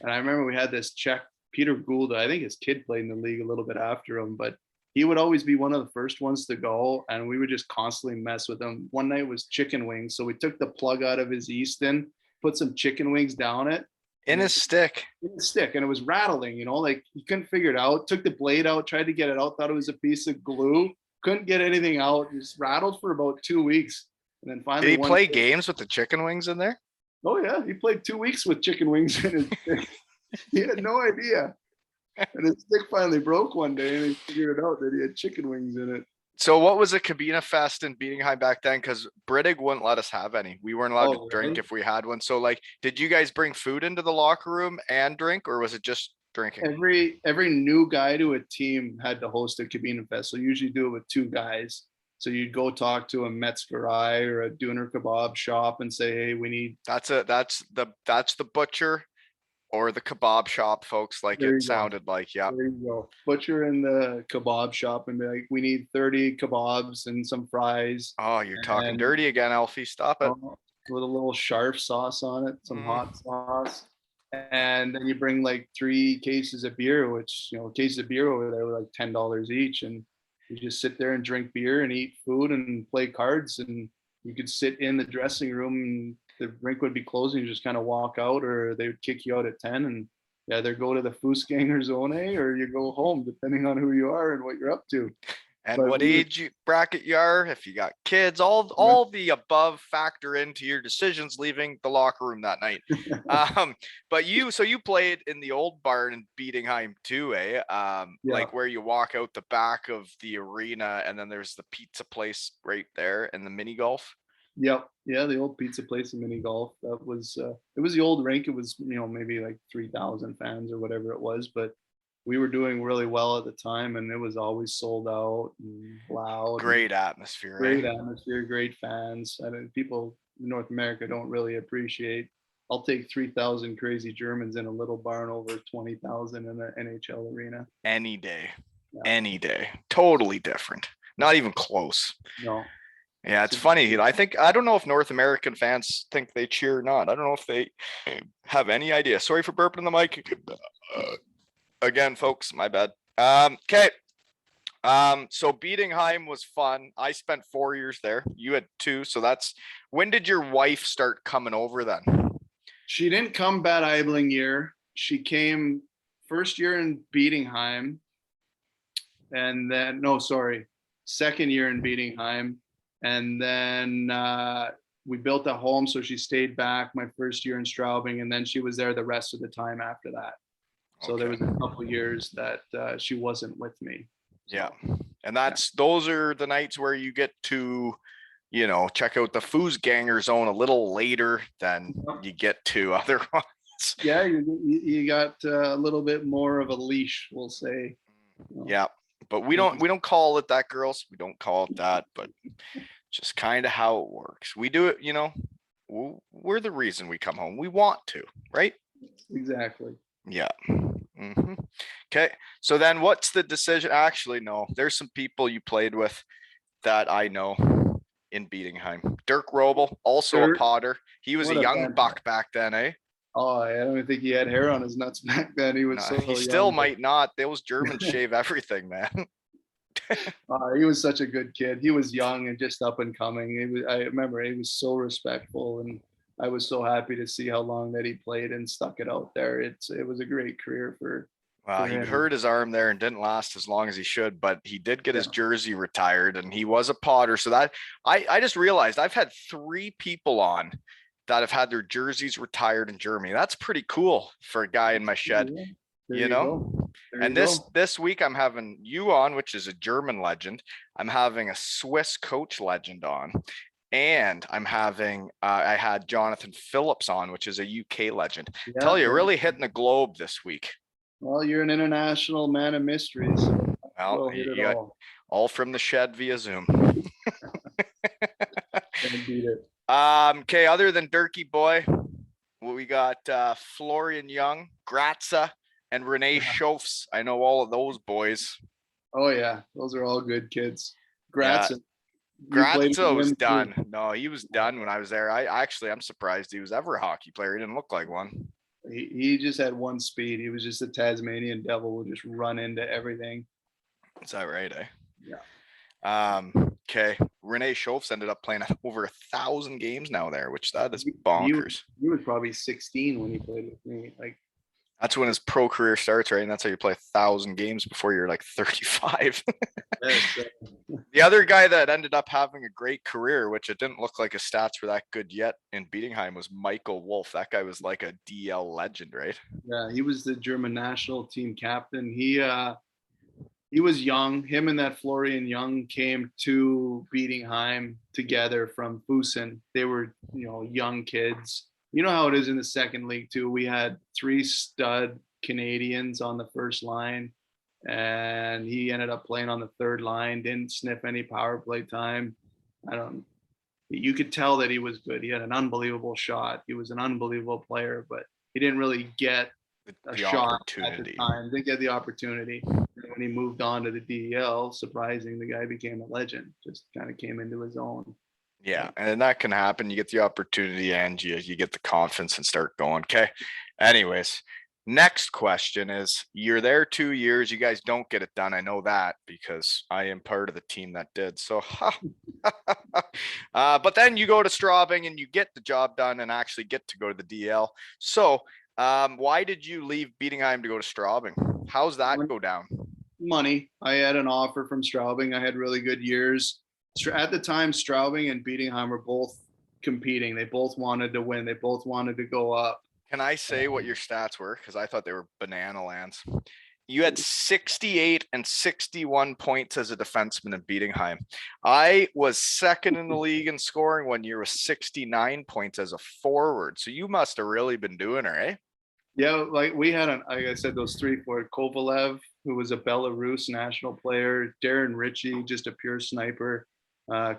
And I remember we had this Czech, Peter Goulda. I think his kid played in the league a little bit after him, but he would always be one of the first ones to go, and we would just constantly mess with him. One night was chicken wings, so we took the plug out of his Easton, put some chicken wings down it, In a stick. and it was rattling. Like he couldn't figure it out. Took the blade out, tried to get it out, thought it was a piece of glue, couldn't get anything out. Just rattled for about 2 weeks, and then finally. Did he play games with the chicken wings in there? Oh yeah, he played 2 weeks with chicken wings in his stick. He had no idea. And his stick finally broke one day, and he figured out that he had chicken wings in it. So what was a Cabinefest in Bietigheim back then? Because Brittig wouldn't let us have any. We weren't allowed to drink if we had one. So like, did you guys bring food into the locker room and drink, or was it just drinking? Every new guy to a team had to host a Cabinefest. So usually do it with 2 guys. So you'd go talk to a Metzgerei or a Döner kebab shop and say, hey, we need. That's the butcher or the kebab shop, folks. Like it sounded like, yeah. There you go. Butcher in the kebab shop and be like, we need 30 kebabs and some fries. Oh, you're talking dirty again, Alfie. Stop it. With a little sharp sauce on it, some hot sauce. And then you bring like 3 cases of beer, which, cases of beer over there were like $10 each. And you just sit there and drink beer and eat food and play cards. And you could sit in the dressing room and the rink would be closing. You just kind of walk out, or they would kick you out at 10 and either go to the Fußgänger Zone or you go home, depending on who you are and what you're up to. And what age bracket you are, if you got kids, all the above factor into your decisions leaving the locker room that night. But you played in the old barn in Bietigheim too, eh? Like where you walk out the back of the arena and then there's the pizza place right there and the mini golf. Yep. Yeah, the old pizza place and mini golf. That was it was the old rink. It was, maybe like 3,000 fans or whatever it was, but we were doing really well at the time, and it was always sold out and loud. Great atmosphere. Great atmosphere, great fans. I mean, people in North America don't really appreciate. I'll take 3,000 crazy Germans in a little barn over 20,000 in an NHL arena. Any day. Yeah. Any day. Totally different. Not even close. No. Yeah, it's funny. I don't know if North American fans think they cheer or not. I don't know if they have any idea. Sorry for burping the mic. Again, folks, my bad. Okay. So Bietigheim was fun. I spent 4 years there. You had 2. So when did your wife start coming over then? She didn't come Bad Aibling year. She came first year in Bietigheim. And then, second year in Bietigheim. And then we built a home. So she stayed back my first year in Straubing. And then she was there the rest of the time after that. So there was a couple of years that she wasn't with me. Yeah. And those are the nights where you get to, check out the Fußgänger Zone a little later than you get to other ones. Yeah, you got a little bit more of a leash, we'll say. Yeah. But we don't call it that, girls. We don't call it that, but just kind of how it works. We do it, we're the reason we come home. We want to, right? Exactly. Yeah. Mm-hmm. Okay. So then what's the decision? Actually, no, there's some people you played with that I know in Bietigheim. Dirk Robel, also a Potter. He was a young buck back then, eh? Oh, I don't think he had hair on his nuts back then. He was he still might not. Those Germans shave everything, man. He was such a good kid. He was young and just up and coming. I remember he was so respectful, and I was so happy to see how long that he played and stuck it out there. It was a great career for for He him. hurt his arm there and didn't last as long as he should, but he did get Yeah. his jersey retired and he was a Potter. So that I just realized I've had 3 people on that have had their jerseys retired in Germany. That's pretty cool for a guy in my shed, There you you go. know? There And you go. this week I'm having you on, which is a German legend. I'm having a Swiss coach legend on. And I had Jonathan Phillips on, which is a UK legend. Yeah. Tell you, Yeah. really hitting the globe this week. Well, you're an international man of mysteries. So Well, we'll hit you it got all. all from the shed via Zoom. Can't beat it. Okay, other than Durkee Boy, we got Florian Young, Gratza, and Renee Schultz. I know all of those boys. Oh yeah, those are all good kids. Yeah, Gratz. You played Gratza with was him too. done. No, he was done when I was there. I'm surprised he was ever a hockey player. He didn't look like one. He just had one speed. He was just a Tasmanian devil, would just run into everything. Is that right, eh? Yeah. Okay. Renee Schultz ended up playing over 1,000 games now there, which that is He, bonkers. he was probably 16 when he played with me. Like, That's when his pro career starts, right? And that's how you play 1,000 games before you're like 35. The other guy that ended up having a great career, which it didn't look like his stats were that good yet in Bietigheim, was Michael Wolff. That guy was like a DL legend, right? yeah, he was the German national team captain. He was young. Him and that Florian Young came to Bietigheim together from Fusen. They were, young kids. You know how it is in the second league too. We had 3 stud Canadians on the first line, and he ended up playing on the third line. Didn't sniff any power play time. I don't. You could tell that he was good. He had an unbelievable shot. He was an unbelievable player, but he didn't really get a The shot at the opportunity. time. Didn't get the opportunity. And when he moved on to the DEL, surprising, the guy became a legend. Just kind of came into his own. Yeah, and that can happen. You get the opportunity and you get the confidence and start going. Okay. Anyways, next question is you're there 2 years. You guys don't get it done. I know that because I am part of the team that did. So, but then you go to Straubing and you get the job done and actually get to go to the DL. So, why did you leave Bietigheim to go to Straubing? How's that go down? Money. I had an offer from Straubing. I had really good years. At the time, Straubing and Bietigheim were both competing. They both wanted to win. They both wanted to go up. Can I say what your stats were? Because I thought they were banana lands. You had 68 and 61 points as a defenseman in Bietigheim. I was second in the league in scoring one year with 69 points as a forward. So you must have really been doing it, eh? Yeah, like we had, like I said, those 3 for Kovalev, who was a Belarus national player, Darren Ritchie, just a pure sniper,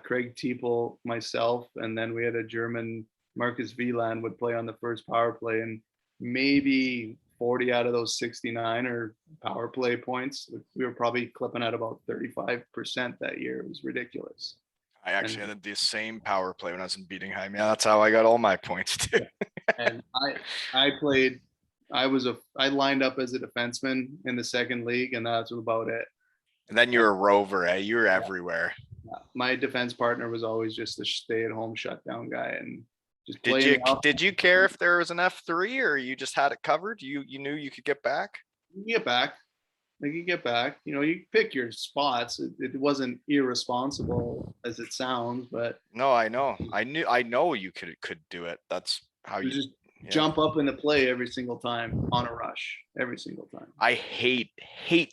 Craig Teeple, myself, and then we had a German, Marcus Wieland would play on the first power play, and maybe 40 out of those 69 are power play points. We were probably clipping at about 35% that year. It was ridiculous. I actually had the same power play when I was in Bietigheim. Yeah, that's how I got all my points too. And I played. I lined up as a defenseman in the second league, and that's about it. And then you're a rover, eh? You're everywhere. My defense partner was always just a stay-at-home shutdown guy, and just did you care if there was an F3 or you just had it covered? You knew you could get back? You get back. Like you get back. You pick your spots. It wasn't irresponsible as it sounds, but no, I know. I know you could do it. That's how you just jump up into play every single time on a rush, every single time. I hate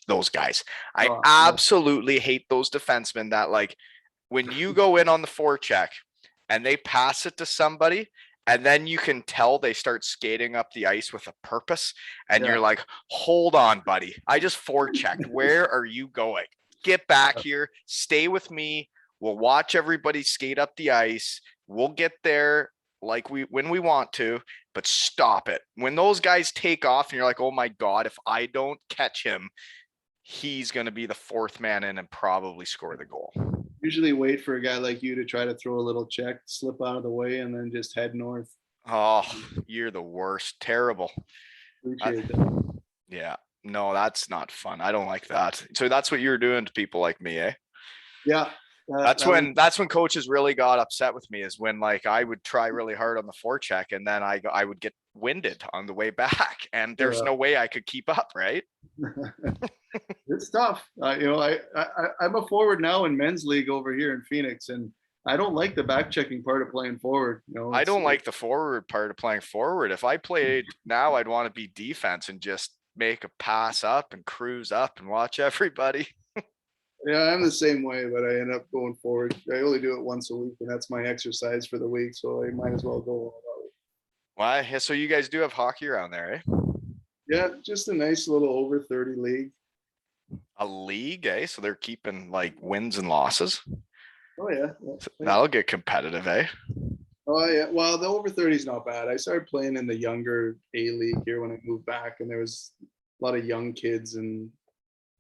those guys. I absolutely hate those defensemen that like when you go in on the forecheck and they pass it to somebody and then you can tell they start skating up the ice with a purpose and you're like, hold on, buddy. I just forechecked. Where are you going? Get back here. Stay with me. We'll watch everybody skate up the ice. We'll get there like when we want to, but stop it. When those guys take off and you're like, oh my God, if I don't catch him, he's going to be the 4th man in and probably score the goal. Usually wait for a guy like you to try to throw a little check, slip out of the way, and then just head north. Oh, you're the worst. Terrible. Appreciate that. Yeah. No, that's not fun. I don't like that. So that's what you're doing to people like me, eh? Yeah. That's when coaches really got upset with me is when like I would try really hard on the forecheck and then I would get winded on the way back and there's no way I could keep up, right? It's tough. I'm a forward now in men's league over here in Phoenix, and I don't like the back checking part of playing forward. I don't like the forward part of playing forward. If I played now, I'd want to be defense and just make a pass up and cruise up and watch everybody. Yeah, I'm the same way, but I end up going forward. I only do it once a week, and that's my exercise for the week, so I might as well go all out. Why? So you guys do have hockey around there, eh? Yeah, just a nice little over 30 league. A league, eh? So they're keeping like wins and losses. Oh yeah. So that'll get competitive, eh? Oh yeah. Well, the over 30 is not bad. I started playing in the younger A league here when I moved back, and there was a lot of young kids, and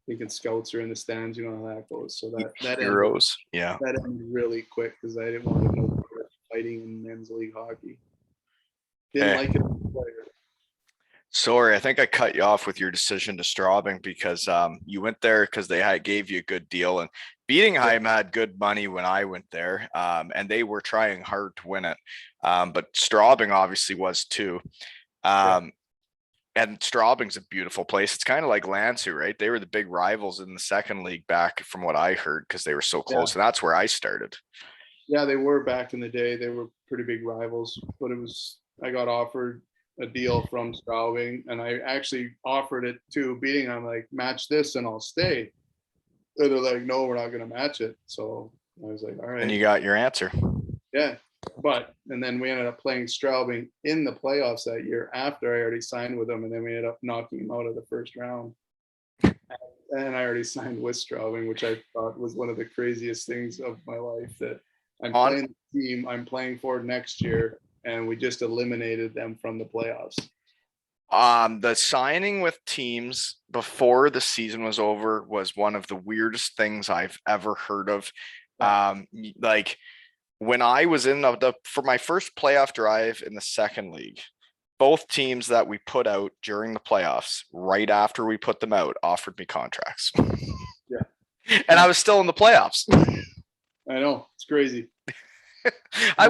thinking scouts are in the stands. You know how that goes. So that Heroes, yeah. that ended really quick because I didn't want to know fighting in men's league hockey. Didn't like it. Sorry, I think I cut you off with your decision to Straubing because you went there because they gave you a good deal, and Bietigheim had good money when I went there, and they were trying hard to win it. But Straubing obviously was too. And Straubing's a beautiful place. It's kind of like Lancer, right? They were the big rivals in the second league back from what I heard because they were so close. And that's where I started. Yeah, they were back in the day. They were pretty big rivals, but I got offered a deal from Straubing, and I actually offered it to Bietigheim. I'm like, match this and I'll stay. And they're like, no, we're not going to match it. So I was like, all right. And you got your answer. Yeah. And then we ended up playing Straubing in the playoffs that year after I already signed with them. And then we ended up knocking them out of the first round. And I already signed with Straubing, which I thought was one of the craziest things of my life, that I'm playing the team I'm playing for next year, and we just eliminated them from the playoffs. The signing with teams before the season was over was one of the weirdest things I've ever heard of. Like when I was in for my first playoff drive in the second league, both teams that we put out during the playoffs, right after we put them out, offered me contracts. Yeah. And I was still in the playoffs. I know, it's crazy.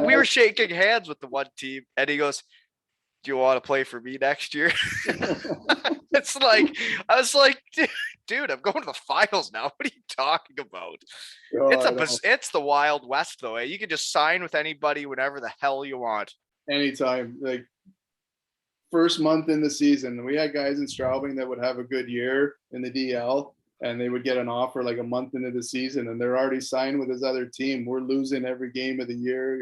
We were shaking hands with the one team, and he goes, do you want to play for me next year? It's like, I was like, dude, I'm going to the finals now. What are you talking about? It's the Wild West, though. Eh? You can just sign with anybody whenever the hell you want. Anytime. Like, first month in the season, we had guys in Straubing that would have a good year in the DL, and they would get an offer like a month into the season, and they're already signed with his other team. We're losing every game of the year,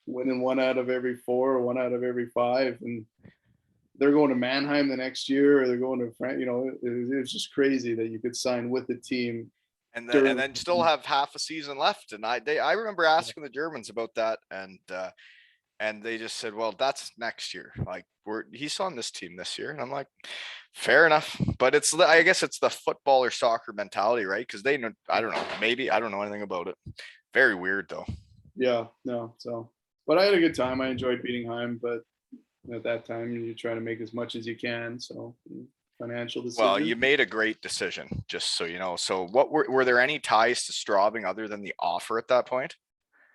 winning 1 out of every 4 or 1 out of every 5, and they're going to Mannheim the next year, or they're going to France. It's just crazy that you could sign with the team and then still have half a season left. And I remember asking the Germans about that, and they just said, well, that's next year. Like he's on this team this year. And I'm like, fair enough. But I guess it's the football or soccer mentality, right? Because I don't know, maybe I don't know anything about it. Very weird though. Yeah, no. So, but I had a good time. I enjoyed Bietigheim, but at that time you try to make as much as you can. So financial decision. Well, you made a great decision, just so you know. So what were there any ties to Straubing other than the offer at that point?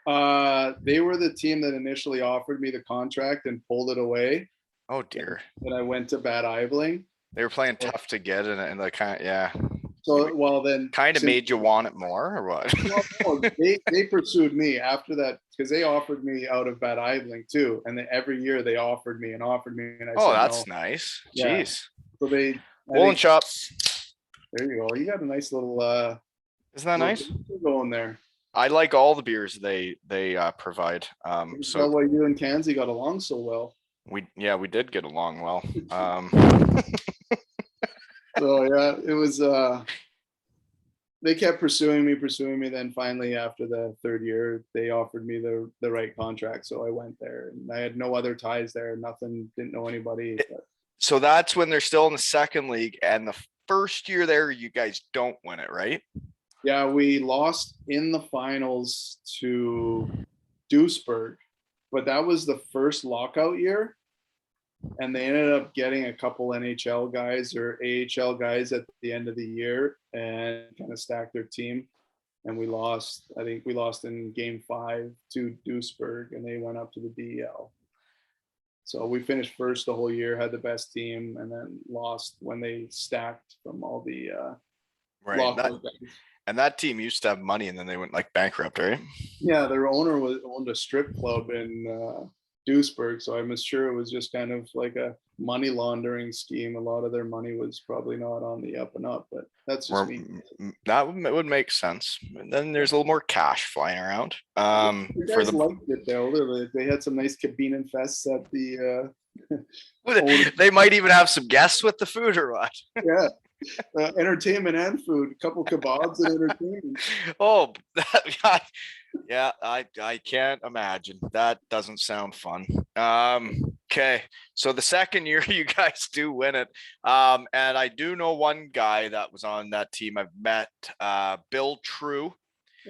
They were the team that initially offered me the contract and pulled it away. Oh dear. And I went to Bad Aibling. They were playing tough to get, and like yeah. So well, then kind of made you want it more, or what? No, they pursued me after that because they offered me out of Bad Aibling too, and then every year they offered me, and I said that's no. nice. Yeah. Jeez. So they woolen shop. There you go. You got a nice little. Isn't that nice? Going there. I like all the beers they provide. So why you and Canzy got along so well. We did get along well. So yeah, it was. They kept pursuing me. Then finally, after the third year, they offered me the right contract, so I went there. And I had no other ties there. Nothing. Didn't know anybody. So that's when they're still in the second league, and the first year there, you guys don't win it, right? Yeah, we lost in the finals to Duisburg, but that was the first lockout year. And they ended up getting a couple NHL guys or AHL guys at the end of the year and kind of stacked their team. And we lost, I think we lost in game 5 to Duisburg, and they went up to the DEL. So we finished first the whole year, had the best team, and then lost when they stacked from all the Right. lockout. And that team used to have money, and then they went like bankrupt, right? Yeah, their owner owned a strip club in Duisburg, so I'm sure it was just kind of like a money laundering scheme. A lot of their money was probably not on the up and up, but that's just me. That would make sense. And then there's a little more cash flying around. The For guys the liked it though. They had some nice Cabinefests at the. they might even have some guests with the food or what? Yeah. Entertainment and food, a couple kebabs and entertainment. Oh, yeah, I can't imagine. That doesn't sound fun. Okay, so the second year you guys do win it, and I do know one guy that was on that team. I've met Bill True.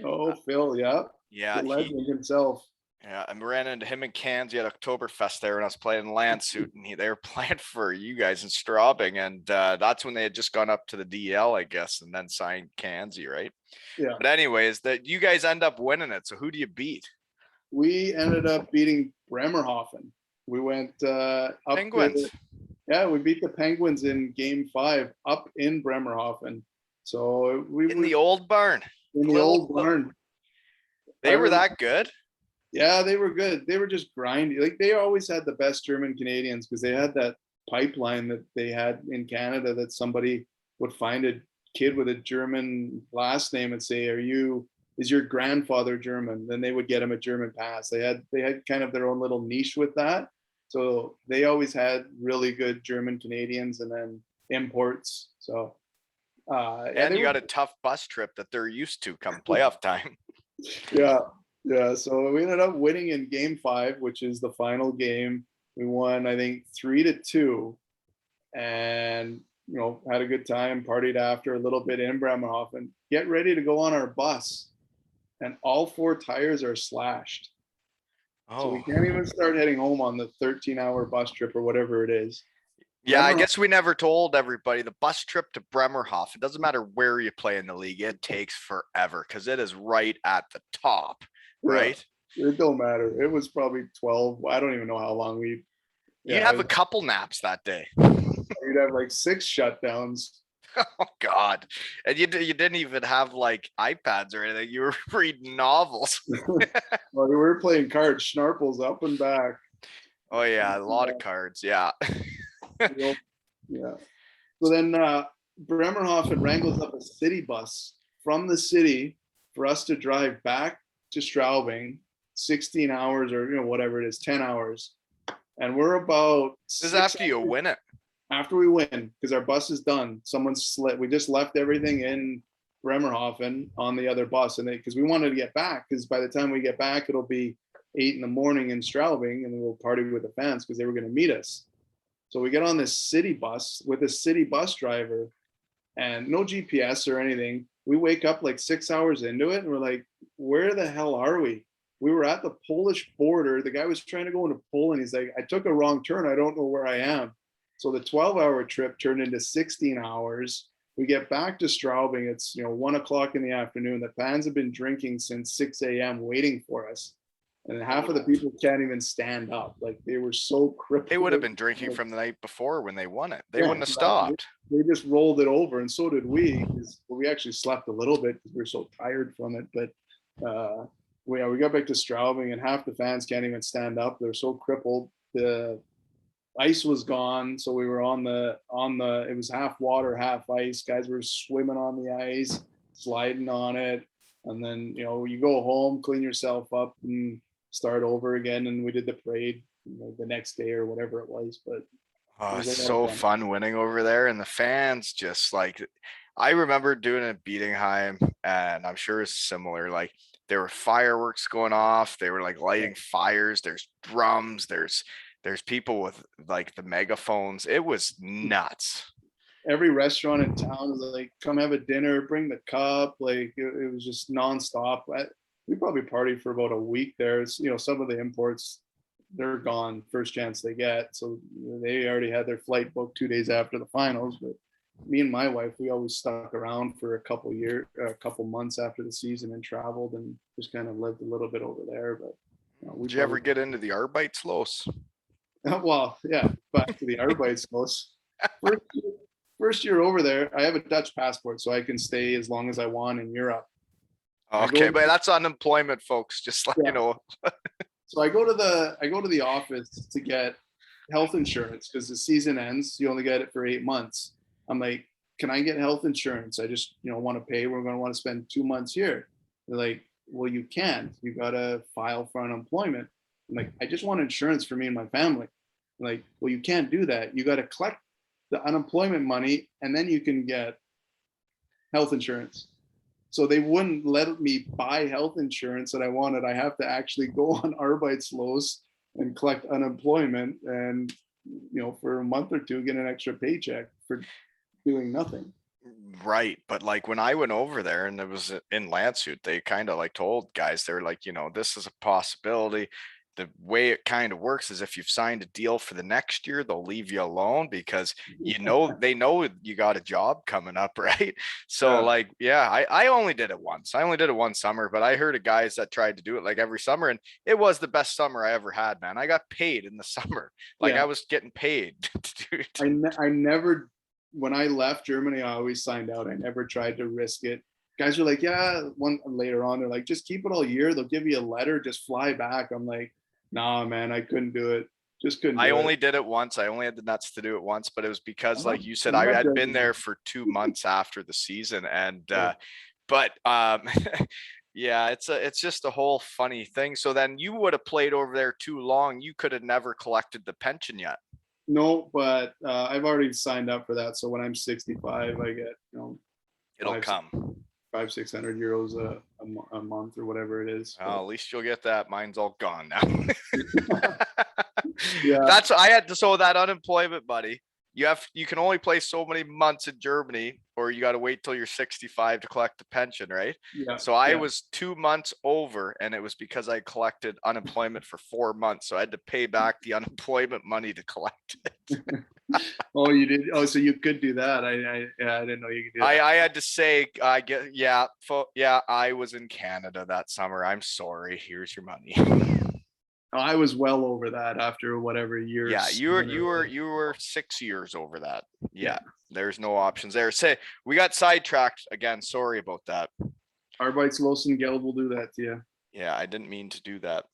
Oh, Phil, yeah, Yeah, the legend himself. Yeah, I ran into him and Canzy at Oktoberfest there when I was playing Landsuit, and they were playing for you guys in Straubing, and that's when they had just gone up to the DL, I guess, and then signed Canzy, right? Yeah. But anyways, that you guys end up winning it. So who do you beat? We ended up beating Bremerhaven. We went up Penguins. We beat the Penguins in Game 5 up in Bremerhaven. So in the old barn. In the old barn. They were that good. Yeah, they were good. They were just grinding. Like they always had the best German Canadians because they had that pipeline that they had in Canada that somebody would find a kid with a German last name and say, is your grandfather German? Then they would get him a German pass. They had kind of their own little niche with that. So they always had really good German Canadians and then imports. So and you got a tough bus trip that they're used to come playoff time. Yeah, so we ended up winning in Game 5, which is the final game. We won, I think, 3-2, and had a good time, partied after a little bit in Bremerhaven. Get ready to go on our bus, and all 4 tires are slashed. Oh. So we can't even start heading home on the 13-hour bus trip or whatever it is. Yeah, I guess we never told everybody the bus trip to Bremerhaven. It doesn't matter where you play in the league; it takes forever because it is right at the top. Right. Yeah, it don't matter. It was probably 12. I don't even know how long we. You'd have a couple naps that day. You'd have like 6 shutdowns. Oh God! And you didn't even have like iPads or anything. You were reading novels. Well, we were playing cards, Schnarples up and back. Oh yeah, a lot of cards. Yeah. Yeah. So then Bremerhaven wrangles up a city bus from the city for us to drive back to Straubing, 16 hours or whatever it is, 10 hours, and we're about. This is after you win it. After we win, because our bus is done. Someone slipped. We just left everything in Bremerhaven on the other bus, and because we wanted to get back, because by the time we get back, it'll be 8 in the morning in Straubing, and we'll party with the fans because they were going to meet us. So we get on this city bus with a city bus driver, and no GPS or anything. We wake up like 6 hours into it, and we're like, where the hell are we? We were at the Polish border. The guy was trying to go into Poland. He's like, I took a wrong turn. I don't know where I am. So the 12-hour trip turned into 16 hours. We get back to Straubing. It's 1 o'clock in the afternoon. The fans have been drinking since 6 a.m. waiting for us. And half of the people can't even stand up. Like they were so crippled. They would have been drinking from the night before when they won it. They wouldn't have stopped. They just rolled it over, and so did we. We actually slept a little bit because we were so tired from it. But we got back to Straubing, and half the fans can't even stand up. They're so crippled. The ice was gone, so we were on the. It was half water, half ice. Guys were swimming on the ice, sliding on it, and then you go home, clean yourself up, and start over again. And we did the parade the next day or whatever it was. But it's so fun winning over there, and the fans just like. I remember doing it at Bietigheim, and I'm sure it's similar. Like there were fireworks going off. They were like lighting fires. There's drums. There's people with like the megaphones. It was nuts. Every restaurant in town was like, come have a dinner, bring the cup. Like it was just nonstop. We probably partied for about a week there. It's, some of the imports, they're gone first chance they get. So they already had their flight booked 2 days after the finals. But me and my wife, we always stuck around for a couple months after the season and traveled and just kind of lived a little bit over there. But did you ever get into the Arbeitslos? Well, yeah, back to the Arbeitslos. First, first year over there, I have a Dutch passport, so I can stay as long as I want in Europe. I Okay, go, but that's unemployment, folks. Just let you yeah. know. So I go to the office to get health insurance because the season ends. You only get it for 8 months. I'm like, can I get health insurance? I just want to pay. We're going to want to spend 2 months here. They're like, well, you can't. You got to file for unemployment. I'm like, I just want insurance for me and my family. I'm like, well, you can't do that. You got to collect the unemployment money and then you can get health insurance. So they wouldn't let me buy health insurance that I wanted. I have to actually go on Arbeitslos and collect unemployment and, for a month or two, get an extra paycheck for doing nothing. Right. But like when I went over there and it was in Landshut, they kind of like told guys, they're like, this is a possibility. The way it kind of works is if you've signed a deal for the next year, they'll leave you alone because they know you got a job coming up, right? So Yeah. like, yeah, I only did it once. I only did it one summer, but I heard of guys that tried to do it like every summer, and it was the best summer I ever had, man. I got paid in the summer. Like Yeah. I was getting paid to do it. I never, when I left Germany, I always signed out. I never tried to risk it. Guys are like, yeah, one later on, they're like, just keep it all year. They'll give you a letter, just fly back. I'm like, nah, man, I couldn't do it. Just couldn't I do it. only did it once. I only had the nuts to do it once, but it was because, like you said, I'm I not had been judging there you. for 2 months after the season, and Yeah. but yeah, it's just a whole funny thing. So then you would have played over there too long. You could have never collected the pension yet. No, but I've already signed up for that. So when I'm 65, I get It'll five, come. 600 euros a month or whatever it is. Well, at least you'll get that. Mine's all gone now. Yeah, That's I had to so that unemployment money. You can only play so many months in Germany, or you got to wait till you're 65 to collect the pension, right? yeah, So I yeah. was 2 months over, and it was because I collected unemployment for 4 months. So I had to pay back the unemployment money to collect it. Oh, you did. Oh, so you could do that. Yeah, I didn't know you could do that. I had to say, I get yeah, I was in Canada that summer. I'm sorry. Here's your money. Oh, I was well over that after whatever Yeah, years. you were 6 years over that. Yeah, Yeah, there's no options there. Say we got sidetracked again. Sorry about that. Arbeitslosengeld will do that to you. Yeah, I didn't mean to do that.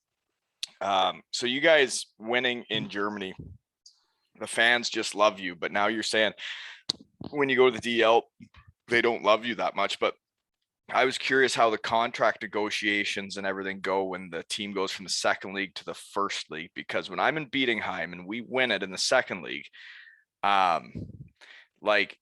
So you guys winning in Germany, the fans just love you. But now you're saying when you go to the DL, they don't love you that much. But I was curious how the contract negotiations and everything go when the team goes from the second league to the first league. Because when I'm in Bietigheim and we win it in the second league, um, like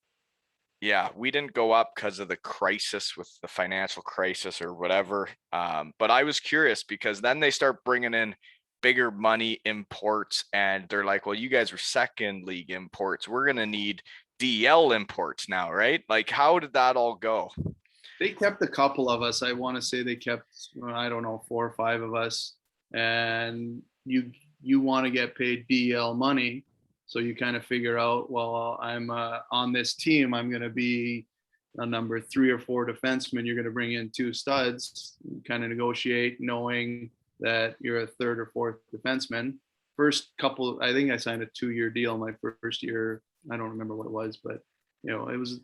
yeah, we didn't go up because of the crisis with the financial crisis or whatever. But I was curious because then they start bringing in bigger money imports, and they're like, well, you guys were second league imports. We're going to need DL imports now, right? Like, how did that all go? They kept a couple of us. I want to say they kept, I don't know, 4 or 5 of us. And you want to get paid DL money, so you kind of figure out, well, I'm on this team. I'm going to be a number 3 or 4 defenseman. You're going to bring in 2 studs. Kind of negotiate, knowing that you're a third or fourth defenseman. First couple, I think I signed a 2-year deal my first year. I don't remember what it was, but it was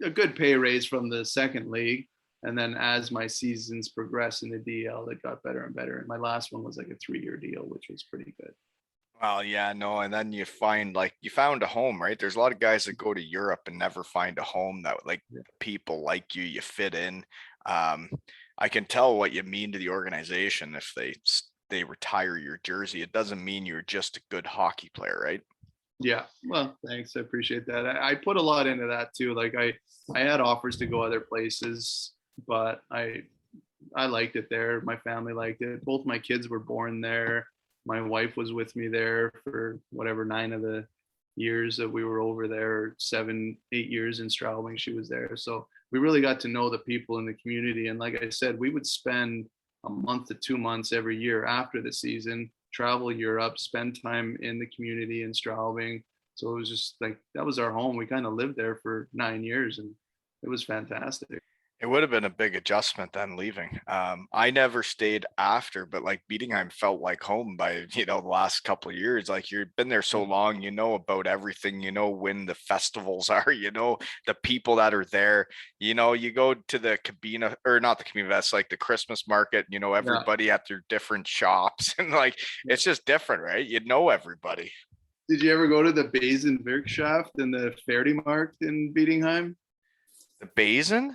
a good pay raise from the second league. And then as my seasons progressed in the DL, it got better and better. And my last one was like a 3-year deal, which was pretty good. Well, yeah, no, and then you find like you found a home, right? There's a lot of guys that go to Europe and never find a home that like Yeah. people like you, you fit in. Um, I can tell what you mean to the organization if they retire your jersey. It doesn't mean you're just a good hockey player, right? Yeah. Well, thanks. I appreciate that. I put a lot into that too. Like I had offers to go other places, but I liked it there. My family liked it. Both my kids were born there. My wife was with me there for whatever 9 of the years that we were over there, 7, 8 years in Straubing. She was there. So we really got to know the people in the community. And like I said, we would spend a month to 2 months every year after the season, travel Europe, spend time in the community in Straubing. So it was just like that was our home. We kind of lived there for 9 years and it was fantastic. It would have been a big adjustment then leaving. I never stayed after, but like Bietigheim felt like home by, the last couple of years. Like you've been there so long, you know about everything, you know when the festivals are, you know the people that are there. You go to the cabina or not the Cabinefest, like the Christmas market, Yeah. everybody at their different shops and like it's just different, right? You know everybody. Did you ever go to the Basin Wirtschaft and the Ferdi-Markt in Bietigheim? The Basin?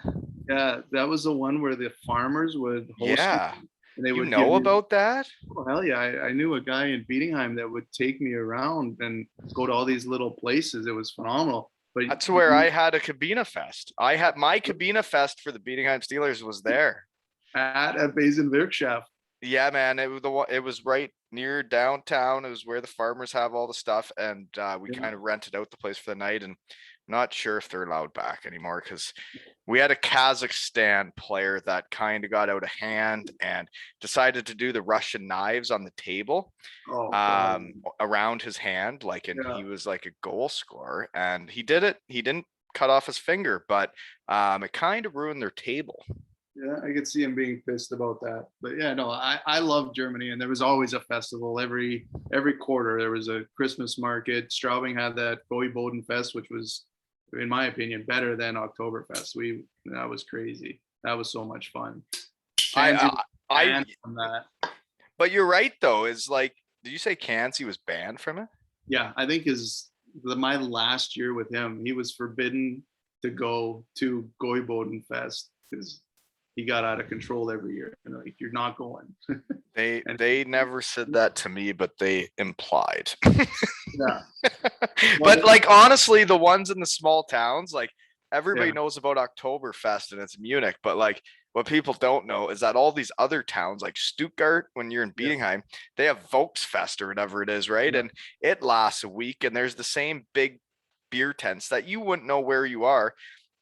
Yeah, that was the one where the farmers would host you Yeah. and they You would give know you, about that? oh, hell yeah. I knew a guy in Bietigheim that would take me around and go to all these little places. It was phenomenal. But That's where I had a Cabinefest. I had my Cabinefest for the Bietigheim Steelers was there. at a Basin Wirtschaft. Yeah, man. It was right near downtown. It was where the farmers have all the stuff, and we Yeah. kind of rented out the place for the night. And I'm not sure if they're allowed back anymore because we had a Kazakhstan player that kind of got out of hand and decided to do the Russian knives on the table Oh, God. around his hand, and Yeah. he was like a goal scorer, and he did it. He didn't cut off his finger, but it kind of ruined their table. Yeah, I could see him being pissed about that. But yeah, no, I love Germany, and there was always a festival every quarter. There was a Christmas market. Straubing had that Bodenfest, which was, in my opinion, better than Oktoberfest. That was crazy. That was so much fun. Canzy I, I, banned from that. but you're right though. Is like, did you say Canzy was banned from it? Yeah, I think my last year with him, he was forbidden to go to Bodenfest because he got out of control every year. And like, you're not going. They And they never said that to me, but they implied. yeah, But like honestly, the ones in the small towns, like everybody yeah, knows about Oktoberfest and it's Munich, but like what people don't know is that all these other towns, like Stuttgart, when you're in yeah, Bietigheim, they have Volksfest or whatever it is, right? yeah. And it lasts a week, and there's the same big beer tents that you wouldn't know where you are,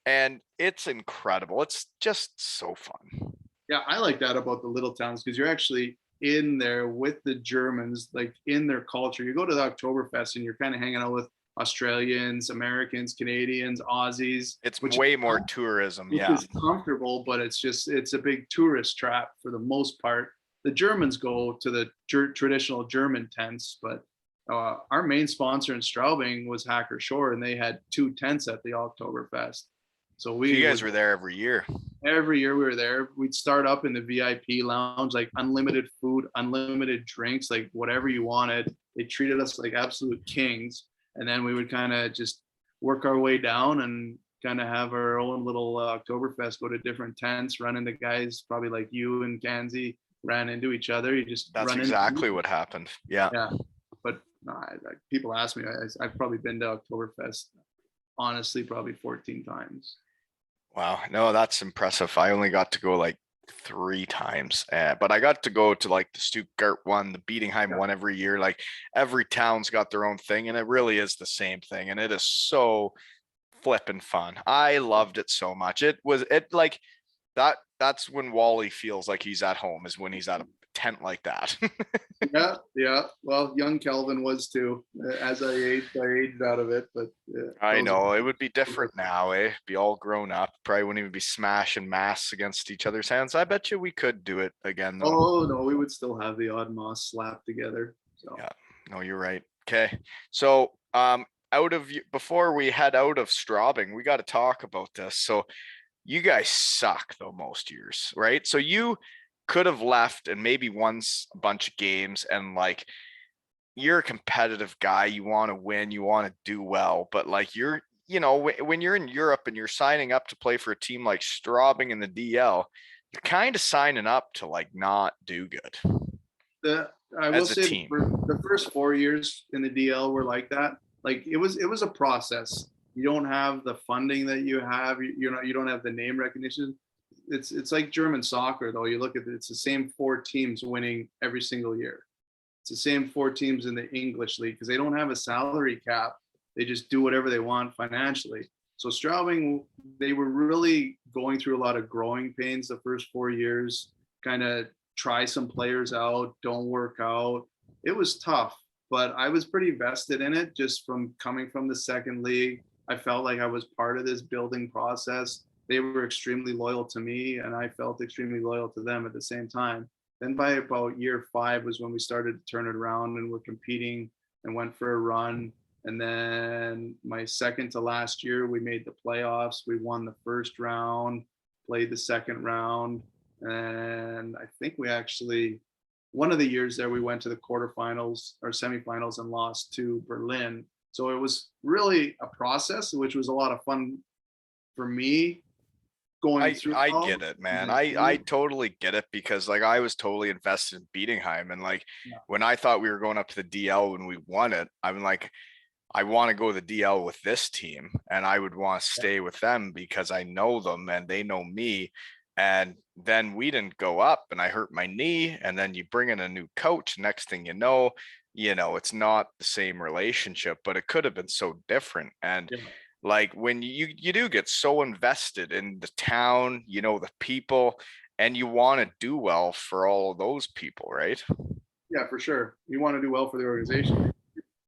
and it's incredible. It's just so fun. Yeah, I like that about the little towns because you're actually in there with the Germans, like in their culture. You go to the Oktoberfest and you're kind of hanging out with Australians, Americans, Canadians, Aussies, It's which way more tourism, which yeah. is comfortable, but it's a big tourist trap for the most part. The Germans go to the traditional German tents, but our main sponsor in Straubing was Hacker Shore, and they had two tents at the Oktoberfest. So So we you would guys were there every year. every year we were there. We'd start up in the VIP lounge, like unlimited food, unlimited drinks, like whatever you wanted. They treated us like absolute kings, and then we would kind of just work our way down and kind of have our own little Oktoberfest. Go to different tents, run into guys probably like you and Canzy ran into each other. You just That's run into exactly what happened. Yeah. yeah. But no, like, people ask me, I've probably been to Oktoberfest honestly probably 14 times. Wow. No, that's impressive. I only got to go like 3 times, but I got to go to like the Stuttgart one, the Bietigheim Yeah. one every year. Like every town's got their own thing, and it really is the same thing. And it is so flippin' fun. I loved it so much. It like that. That's when Wally feels like he's at home, is when he's at a tent like that. Yeah, yeah. Well, young Kelvin was too. As I aged out of it, but I those. know it would be different now, eh? Be all grown up. Probably wouldn't even be smashing masks against each other's hands. I bet you we could do it again, though. Oh no, we would still have the odd moss slapped together. So Yeah. No, you're right. Okay. So, before we head out of Straubing, we got to talk about this. So, you guys suck though most years, right? So you could have left and maybe won a bunch of games, and like you're a competitive guy, you want to win, you want to do well, but like when you're in Europe and you're signing up to play for a team like Straubing in the DL, you're kind of signing up to like not do good the I will as a say team. the first 4 years in the DL were like that. Like it was a process. You don't have the funding that you have. You don't have the name recognition. It's like German soccer though. You look at it, it's the same four teams winning every single year. It's the same four teams in the English league because they don't have a salary cap. They just do whatever they want financially. So Straubing, they were really going through a lot of growing pains the first 4 years, kind of try some players out, don't work out. It was tough, but I was pretty vested in it just from coming from the second league. I felt like I was part of this building process. they were extremely loyal to me, and I felt extremely loyal to them at the same time. Then by about year 5 was when we started to turn it around and we're competing and went for a run. And then my second to last year, we made the playoffs. We won the first round, played the second round, and I think we actually, one of the years there, we went to the quarterfinals or semifinals and lost to Berlin. So it was really a process, which was a lot of fun for me going through. I get it, man. I totally get it, because like I was totally invested in Bietigheim, and like Yeah. when I thought we were going up to the DL when we won it, I'm like, I want to go to the DL with this team, and I would want to stay with them because I know them and they know me. And then we didn't go up, and I hurt my knee, and then you bring in a new coach. Next thing you know, it's not the same relationship, but it could have been so different. And Yeah. like when you do get so invested in the town, you know, the people, and you want to do well for all of those people, right? Yeah, for sure. You want to do well for the organization.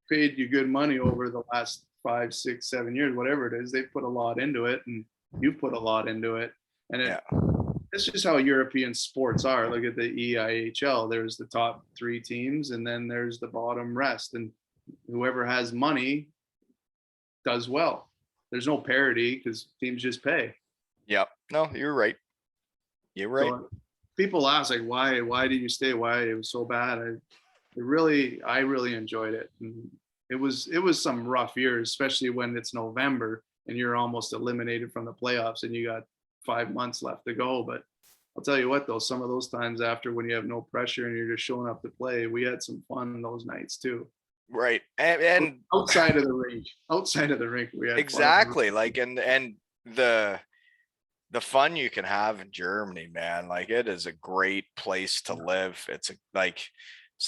Paid you good money over the last 5, 6, 7 years, whatever it is. They put a lot into it, and you put a lot into it. And Yeah. it's just how European sports are. Look at the EIHL. There's the top 3 teams, and then there's the bottom rest. And whoever has money does well. There's no parity because teams just pay. Yeah. No, you're right. You're right. So people ask like, why did you stay? Why it was so bad? I really enjoyed it. And it was some rough years, especially when it's November and you're almost eliminated from the playoffs and you got 5 months left to go. But I'll tell you what, though, some of those times after, when you have no pressure and you're just showing up to play, we had some fun those nights too. Right. And outside of the rink, we had exactly fun. like, and the fun you can have in Germany, man, like it is a great place to live. It's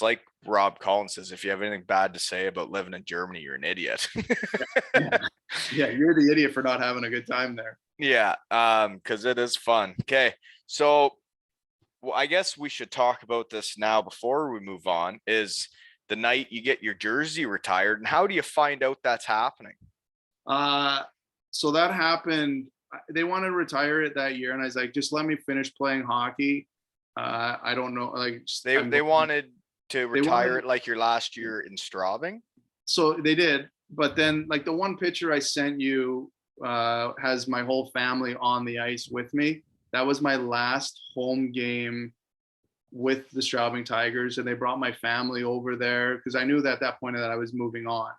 like Rob Collins says, if you have anything bad to say about living in Germany, you're an idiot. Yeah, you're the idiot for not having a good time there. Yeah, because it is fun. Okay, so well, I guess we should talk about this now before we move on. Is the night you get your jersey retired, and how do you find out that's happening? So that happened. They wanted to retire it that year, and I was like, just let me finish playing hockey. I don't know, like They wanted to retire it like your last year in Straubing. So they did, but then like the one picture I sent you has my whole family on the ice with me. That was my last home game with the Straubing Tigers, and they brought my family over there because I knew that at that point that I was moving on.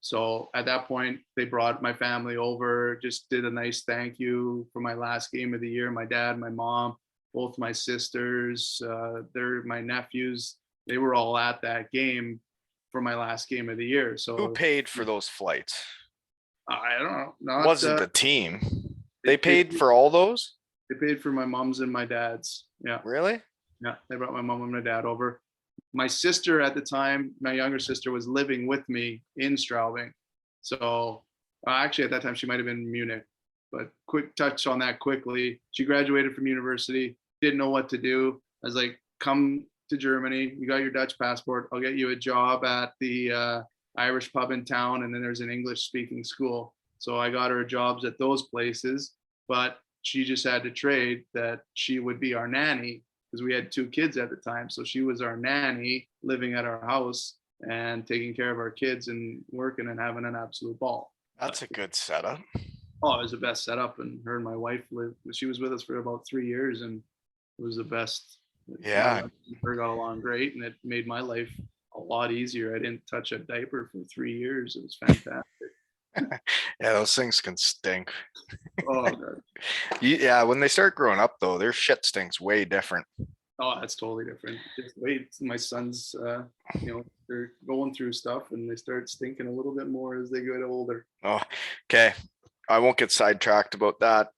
So at that point, they brought my family over, just did a nice thank you for my last game of the year. My dad, my mom, both my sisters, they're my nephews. They were all at that game for my last game of the year. So who paid for those flights? I don't know. Wasn't the team. They paid for all those? They paid for my mom's and my dad's. Yeah. Really? Yeah. They brought my mom and my dad over. My sister at the time, my younger sister, was living with me in Straubing. So actually at that time she might have been in Munich, but quick touch on that quickly. She graduated from university, didn't know what to do. I was like, come to Germany. You got your Dutch passport. I'll get you a job at the Irish pub in town. And then there's an English speaking school. So I got her jobs at those places, but she just had to trade that she would be our nanny because we had 2 kids at the time. So she was our nanny living at our house and taking care of our kids and working and having an absolute ball. That's a good setup. Oh, it was the best setup. And her and my wife lived, she was with us for about 3 years, and it was the best. Yeah. We got along great, and it made my life a lot easier. I didn't touch a diaper for 3 years. It was fantastic. Yeah, those things can stink. Oh, God. Yeah, when they start growing up though, their shit stinks way different. Oh, that's totally different. Just wait. My sons, they're going through stuff and they start stinking a little bit more as they get older. Oh, okay. I won't get sidetracked about that.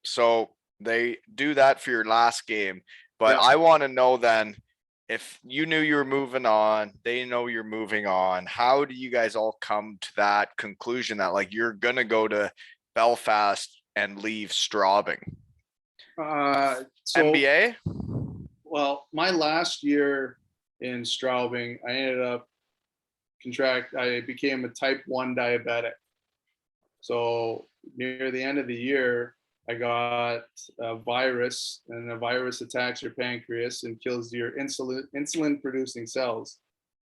So they do that for your last game, but Yeah. I want to know then, if you knew you were moving on, they know you're moving on, how do you guys all come to that conclusion that like you're gonna go to Belfast and leave Straubing? So, MBA? well, my last year in Straubing, I ended up I became a type 1 diabetic. So near the end of the year, I got a virus, and a virus attacks your pancreas and kills your insulin producing cells.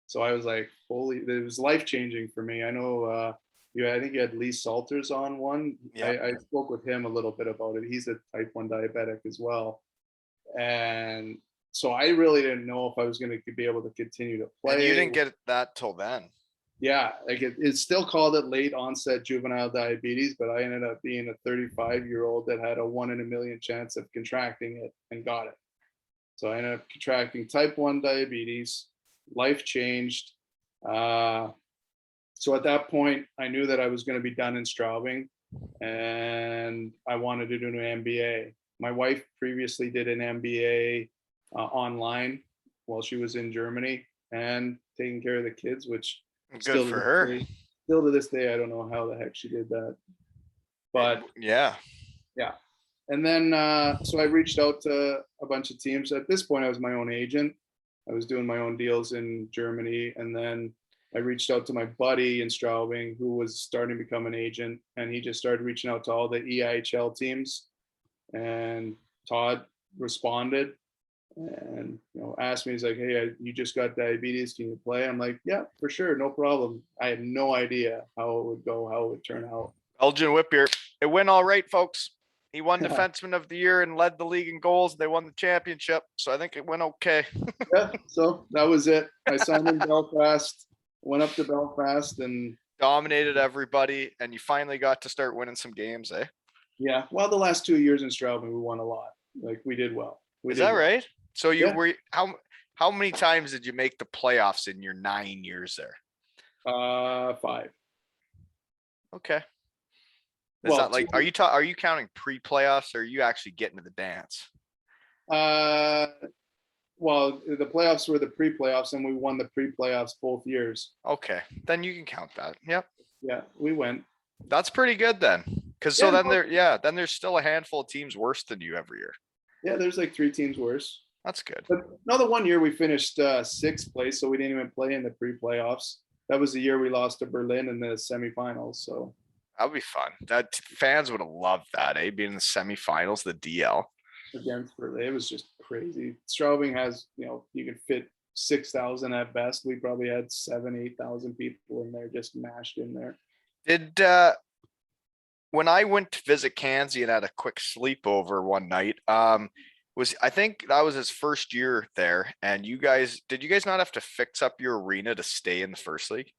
So I was like, holy, it was life changing for me. I know, I think you had Lee Salters on one. Yeah. I spoke with him a little bit about it. He's a type 1 diabetic as well. And so I really didn't know if I was going to be able to continue to play. And you didn't get that till then. Yeah, like it's still called it late onset juvenile diabetes, but I ended up being a 35-year-old that had a 1 in a million chance of contracting it and got it. So I ended up contracting type 1 diabetes. Life changed. So at that point, I knew that I was going to be done in Straubing, and I wanted to do an MBA. My wife previously did an MBA online while she was in Germany and taking care of the kids, which good for her. Still to this day, I don't know how the heck she did that. But yeah. And then, so I reached out to a bunch of teams. At this point, I was my own agent. I was doing my own deals in Germany. And then I reached out to my buddy in Straubing, who was starting to become an agent. And he just started reaching out to all the EIHL teams. And Todd responded and asked me, he's like, hey, you just got diabetes, can you play? I'm like, yeah, for sure, no problem. I had no idea how it would go, how it would turn out. Belgian Whippier, it went all right, folks. He won defenseman of the year and led the league in goals. They won the championship, so I think it went okay. Yeah, so that was it. I signed in Belfast, went up to Belfast and dominated everybody, and you finally got to start winning some games, eh? Yeah, well, the last 2 years in Straubing, we won a lot. Like, we did well. Is that right? So you were how many times did you make the playoffs in your 9 years there? 5. Okay. Is that like, are you counting pre-playoffs, or are you actually getting to the dance? Well, the playoffs were the pre-playoffs, and we won the pre-playoffs both years. Okay, then you can count that. Yep. Yeah, we went. That's pretty good then. Because then there's still a handful of teams worse than you every year. Yeah, there's like 3 teams worse. That's good. But no, the 1 year we finished 6th place, so we didn't even play in the pre-playoffs. That was the year we lost to Berlin in the semifinals. So that'd be fun. That fans would have loved that, eh? Being in the semifinals, the DL against Berlin. It was just crazy. Straubing has, you can fit 6,000 at best. We probably had 7,000-8,000 people in there, just mashed in there. Did when I went to visit Canzy and had a quick sleepover one night, I think that was his first year there. And did you guys not have to fix up your arena to stay in the first league?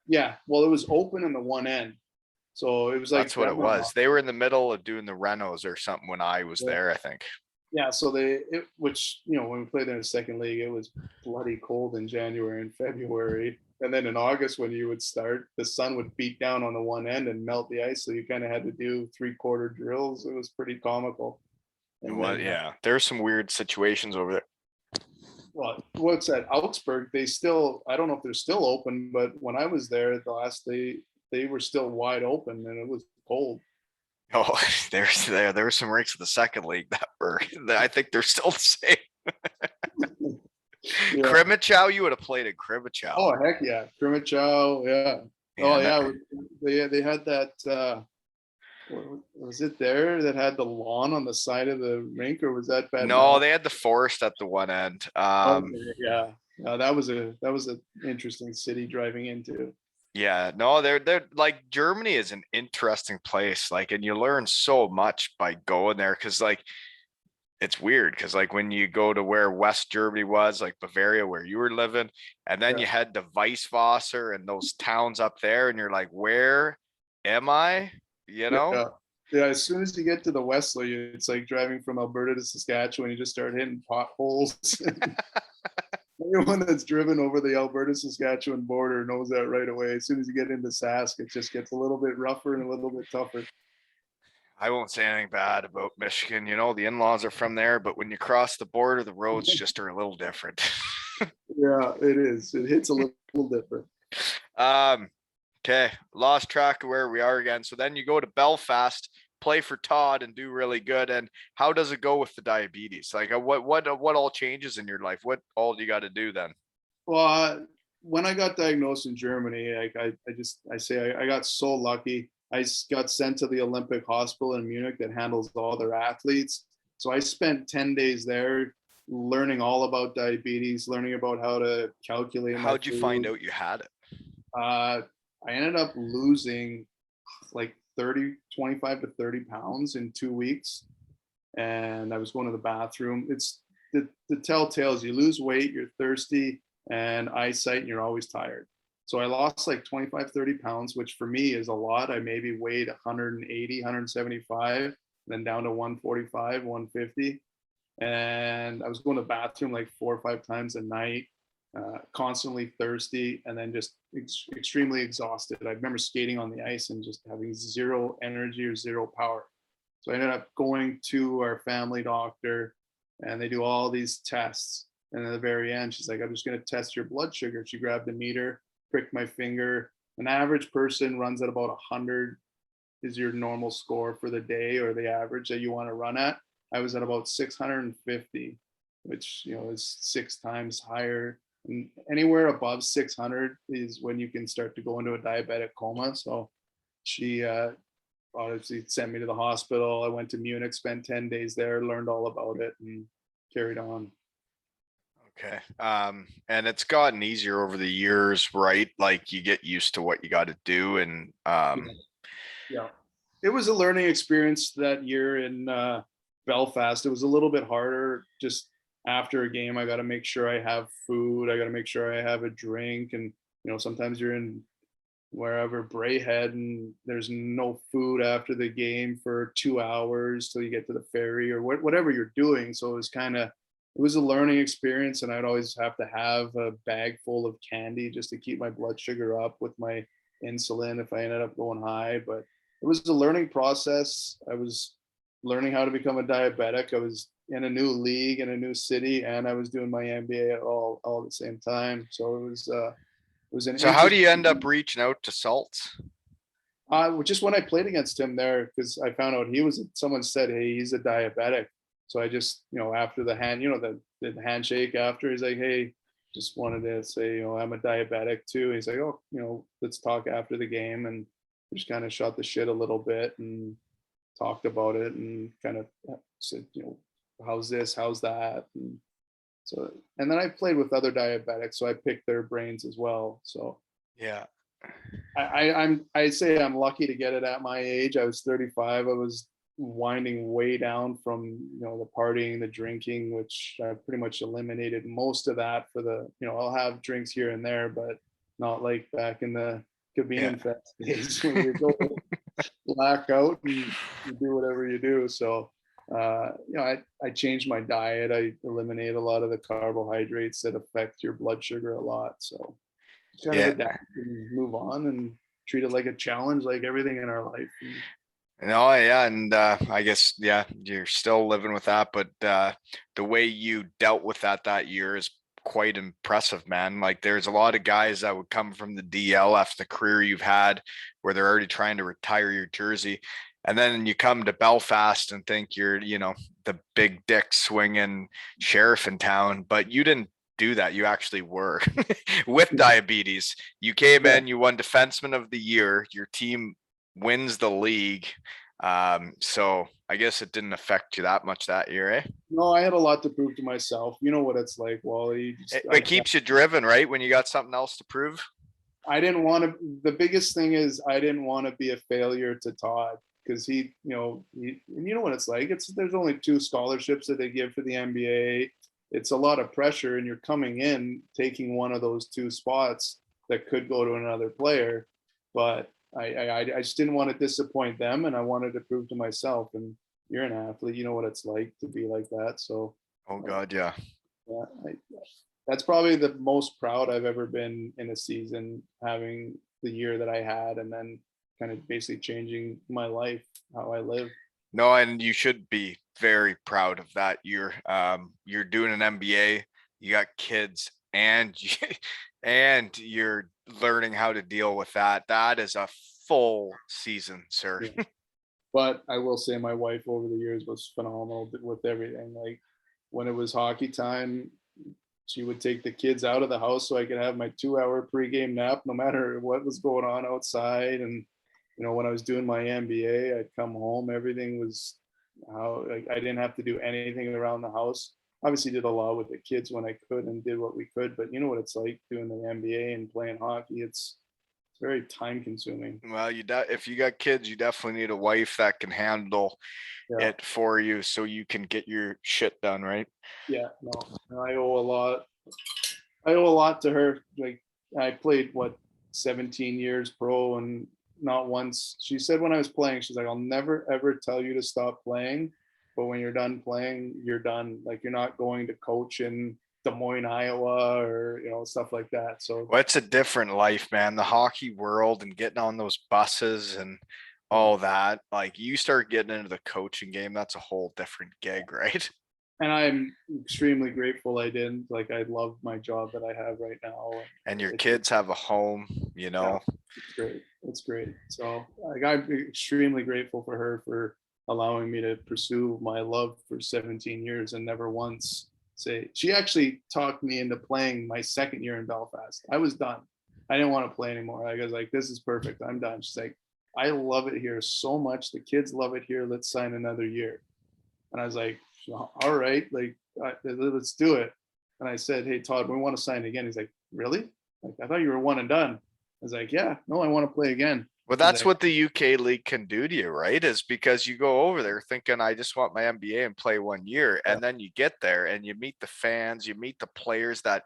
Yeah, well, it was open in the one end, so it was like that's what it was. They were in the middle of doing the renos or something when I was there, I think. Yeah, so which when we played in the second league, it was bloody cold in January and February. And then in August, when you would start, the sun would beat down on the one end and melt the ice. So you kind of had to do 3/4 drills. It was pretty comical. Yeah, there's some weird situations over there. Well, what's that? Augsburg, I don't know if they're still open, but when I was there the last day, they were still wide open and it was cold. Oh, there were some rinks in the second league that were, I think they're still the same. Yeah. Krimichow, you would have played in Krimichow. Oh, heck yeah. Krimichow, yeah. They had that, was it there that had the lawn on the side of the rink, or was that bad? No, they had the forest at the one end. Yeah. That was an interesting city driving into. Yeah, no, they're like, Germany is an interesting place, like, and you learn so much by going there, because like it's weird, because like when you go to where West Germany was, like Bavaria where you were living, and then you head to Weisswasser and those towns up there, and you're like, where am I? Yeah, as soon as you get to the Wesley, it's like driving from Alberta to Saskatchewan. You just start hitting potholes. Everyone that's driven over the Alberta-Saskatchewan border knows that right away. As soon as you get into Sask, it just gets a little bit rougher and a little bit tougher. I won't say anything bad about Michigan. The in-laws are from there, but when you cross the border, the roads just are a little different. Yeah, it is. It hits a little different. Okay, lost track of where we are again. So then you go to Belfast, play for Todd, and do really good. And how does it go with the diabetes? Like, what all changes in your life? What all do you got to do then? Well, when I got diagnosed in Germany, I got so lucky. I got sent to the Olympic hospital in Munich that handles all their athletes. So I spent 10 days there learning all about diabetes, learning about how to calculate my How'd you find food. out you had it? I ended up losing like 25 to 30 pounds in 2 weeks. And I was going to the bathroom. It's the telltale is you lose weight, you're thirsty, and eyesight, and you're always tired. So I lost like 25, 30 pounds, which for me is a lot. I maybe weighed 180, 175, then down to 145, 150. And I was going to the bathroom like 4 or 5 times a night, constantly thirsty, and then just extremely exhausted. I remember skating on the ice and just having zero energy or zero power. So I ended up going to our family doctor, and they do all these tests. And at the very end, she's like, I'm just going to test your blood sugar. She grabbed a meter, pricked my finger. An average person runs at about 100 is your normal score for the day, or the average that you want to run at. I was at about 650, which, is 6 times higher. And anywhere above 600 is when you can start to go into a diabetic coma. So she obviously sent me to the hospital. I went to Munich, spent 10 days there, learned all about it, and carried on. Okay. And it's gotten easier over the years, right? Like you get used to what you got to do. And Yeah. It was a learning experience that year in Belfast. It was a little bit harder. Just after a game, I got to make sure I have food. I got to make sure I have a drink. And, sometimes you're in wherever Brayhead and there's no food after the game for 2 hours till you get to the ferry or whatever you're doing. So it was a learning experience, and I'd always have to have a bag full of candy just to keep my blood sugar up with my insulin if I ended up going high. But it was a learning process. I was learning how to become a diabetic. I was in a new league in a new city, and I was doing my MBA all at the same time. So it was an so how do you interesting. end up reaching out to Salts? Just when I played against him there, because I found out someone said, hey, he's a diabetic. So I just, after the the handshake after, he's like, hey, just wanted to say, I'm a diabetic too. He's like, oh, let's talk after the game. And we just kind of shot the shit a little bit and talked about it and kind of said, how's this, how's that? And then I played with other diabetics, so I picked their brains as well. So Yeah. I say I'm lucky to get it at my age. I was 35. I was winding way down from the partying, the drinking, which I pretty much eliminated most of that for the I'll have drinks here and there, but not like back in the Cabinefest days when you go black out and you do whatever you do. So I changed my diet. I eliminated a lot of the carbohydrates that affect your blood sugar a lot. So kind of adapt and move on and treat it like a challenge, like everything in our life. No, yeah, and I guess you're still living with that, but the way you dealt with that year is quite impressive, man. Like there's a lot of guys that would come from the DL after the career you've had, where they're already trying to retire your jersey, and then you come to Belfast and think you're, the big dick swinging sheriff in town, but you didn't do that. You actually were with diabetes. You came in, you won defenseman of the year. Your team wins the league. So I guess it didn't affect you that much that year, eh? No, I had a lot to prove to myself. You know what it's like, Wally. It keeps you driven, right? When you got something else to prove. I didn't want to. The biggest thing is I didn't want to be a failure to Todd, because he, and you know what it's like. There's only 2 scholarships that they give for the NBA. It's a lot of pressure, and you're coming in taking one of those 2 spots that could go to another player. But I just didn't want to disappoint them, and I wanted to prove to myself. And you're an athlete, you know what it's like to be like that. So, oh God, yeah. That's probably the most proud I've ever been in a season, having the year that I had, and then kind of basically changing my life, how I live. No, and you should be very proud of that year. You're doing an MBA, you got kids, and and you're learning how to deal with that. That is a full season, sir. Yeah. But I will say my wife over the years was phenomenal with everything. Like when it was hockey time, she would take the kids out of the house so I could have my 2-hour pregame nap, no matter what was going on outside. And when I was doing my MBA, I'd come home, everything was how, like, I didn't have to do anything around the house. Obviously did a lot with the kids when I could and did what we could, but you know what it's like doing the MBA and playing hockey. It's very time consuming. Well, if you got kids, you definitely need a wife that can handle Yeah. it for you so you can get your shit done, right? Yeah. No, and I owe a lot. I owe a lot to her. Like, I played what 17 years pro, and not once she said when I was playing, she's like, "I'll never ever tell you to stop playing, but when you're done playing, you're done. Like, you're not going to coach in Des Moines, Iowa, or stuff like that." So Well, it's a different life, man. The hockey world and getting on those buses and yeah. all that. Like you start getting into the coaching game, that's a whole different gig, right? And I'm extremely grateful I didn't. Like, I love my job that I have right now. And your It's kids have a home, Yeah, it's great. It's great. So, like, I'm extremely grateful for her for allowing me to pursue my love for 17 years and never once say. She actually talked me into playing my second year in Belfast. I was done. I didn't want to play anymore. I was like, "This is perfect. I'm done." She's like, "I love it here so much. The kids love it here. Let's sign another year." And I was like, "All right, like, let's do it." And I said, "Hey, Todd, we want to sign again." He's like, "Really? Like, I thought you were one and done." I was like, "Yeah, no, I want to play again." Well, He's that's like, what the UK league can do to you, right? Is because you go over there thinking, I just want my MBA and play 1 year. "Yeah, And then you get there and you meet the fans, you meet the players that,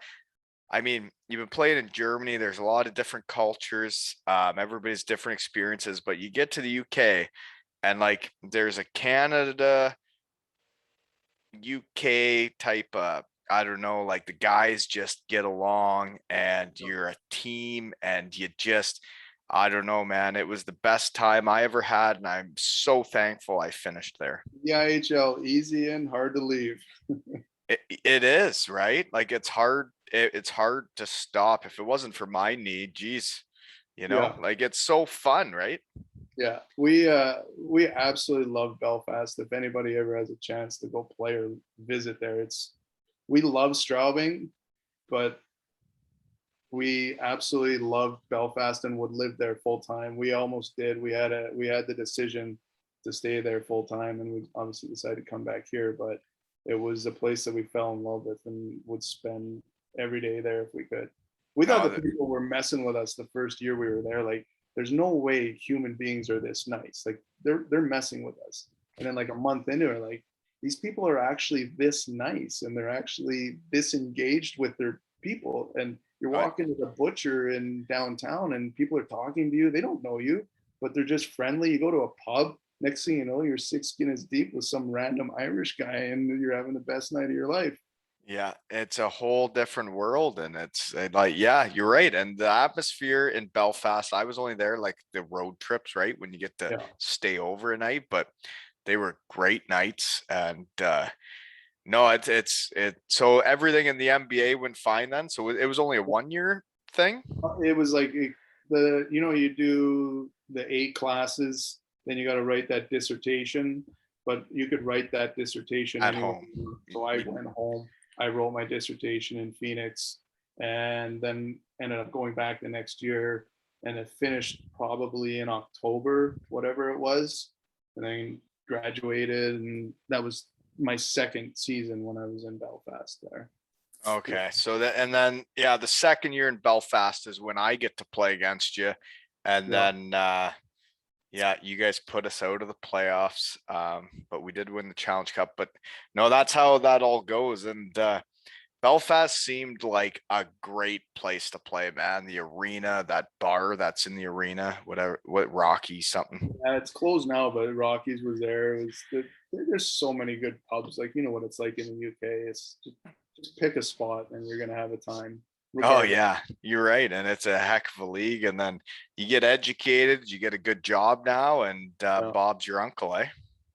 I mean, you've been playing in Germany. There's a lot of different cultures. Everybody's different experiences, but you get to the UK and like there's a Canada, UK type of, I don't know, like the guys just get along and you're a team and you just, I don't know, man. It was the best time I ever had, and I'm so thankful I finished there. the IHL, easy in, hard to leave." It is, right? Like it's hard to stop. If it wasn't for my knee, geez, Yeah, like it's so fun, right? yeah. We absolutely love Belfast. If anybody ever has a chance to go play or visit there, we love Straubing, but we absolutely loved Belfast and would live there full time. We almost did. We had the decision to stay there full time, and we obviously decided to come back here. But it was a place that we fell in love with and would spend every day there if we could. We thought No, the people were messing with us the first year we were there. Like, there's no way human beings are this nice. Like, they're messing with us. And then, like, a month into it, like, these people are actually this nice and they're actually this engaged with their people. And you're uh, walking to the butcher in downtown and people are talking to you. They don't know you, but they're just friendly. You go to a pub, next thing you know, you're 6 Guinness deep with some random Irish guy and you're having the best night of your life. yeah, it's a whole different world, and it's like, yeah, you're right. And the atmosphere in Belfast, I was only there like the road trips, right? When you get to Yeah. stay over a night, but they were great nights. And no, so everything in the MBA went fine then. So it was only a 1 year thing It was like you do the 8 classes, then you got to write that dissertation, but you could write that dissertation at anywhere. home. So I went home, I wrote my dissertation in Phoenix, and then ended up going back the next year, and it finished probably in October, whatever it was, and then graduated, and that was my second season when I was in Belfast there. Okay, so that, and then yeah, the second year in Belfast is when I get to play against you, and Yeah. then yeah, you guys put us out of the playoffs, but we did win the Challenge Cup. But no, that's how that all goes. And Belfast seemed like a great place to play, man. The arena, that bar that's in the arena, whatever, what Rocky something. Yeah, it's closed now, but Rockies was there. There's so many good pubs. Like, you know what it's like in the UK. It's just pick a spot and you're gonna have a time, Oh regardless. yeah, you're right, and it's a heck of a league. And then you get educated, you get a good job now, and Yeah, Bob's your uncle, eh?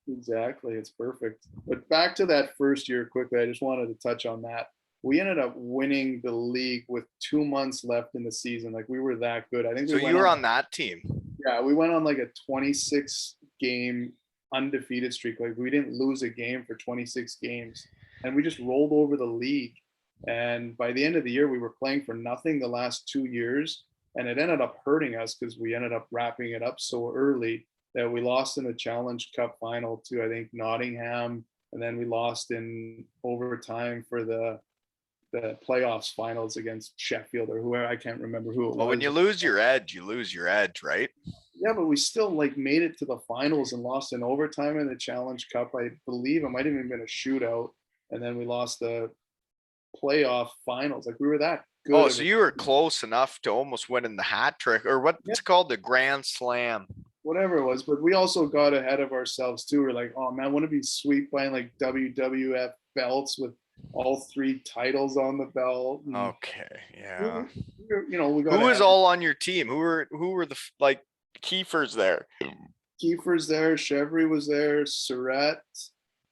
exactly. It's perfect. But back to that first year quickly, I just wanted to touch on that. We ended up winning the league with 2 months left in the season. Like, we were that good. I think we So you went were on. on that team. Yeah, we went on like a 26 game undefeated streak. Like, we didn't lose a game for 26 games, and we just rolled over the league. And by the end of the year, we were playing for nothing the last 2 years. and it ended up hurting us because we ended up wrapping it up so early that we lost in the Challenge Cup final to, I think, Nottingham, and then we lost in overtime for the playoffs finals against Sheffield or whoever. I can't remember who it Well, was. when you lose your edge, you lose your edge, right? Yeah, but we still like made it to the finals and lost in overtime in the Challenge Cup. I believe it might have even been a shootout, and then we lost the playoff finals. Like we were that good. Oh, so you were close enough to almost winning the hat trick, or what's it called, the Grand Slam. Whatever it was, but we also got ahead of ourselves too. We're like, oh man, wouldn't it be sweet buying like WWF belts with all 3 titles on the belt? And Okay, yeah. you know, we got Who was all on your team? Who were the like Kiefer's there? Kiefer's there, Chevry was there, Surratt,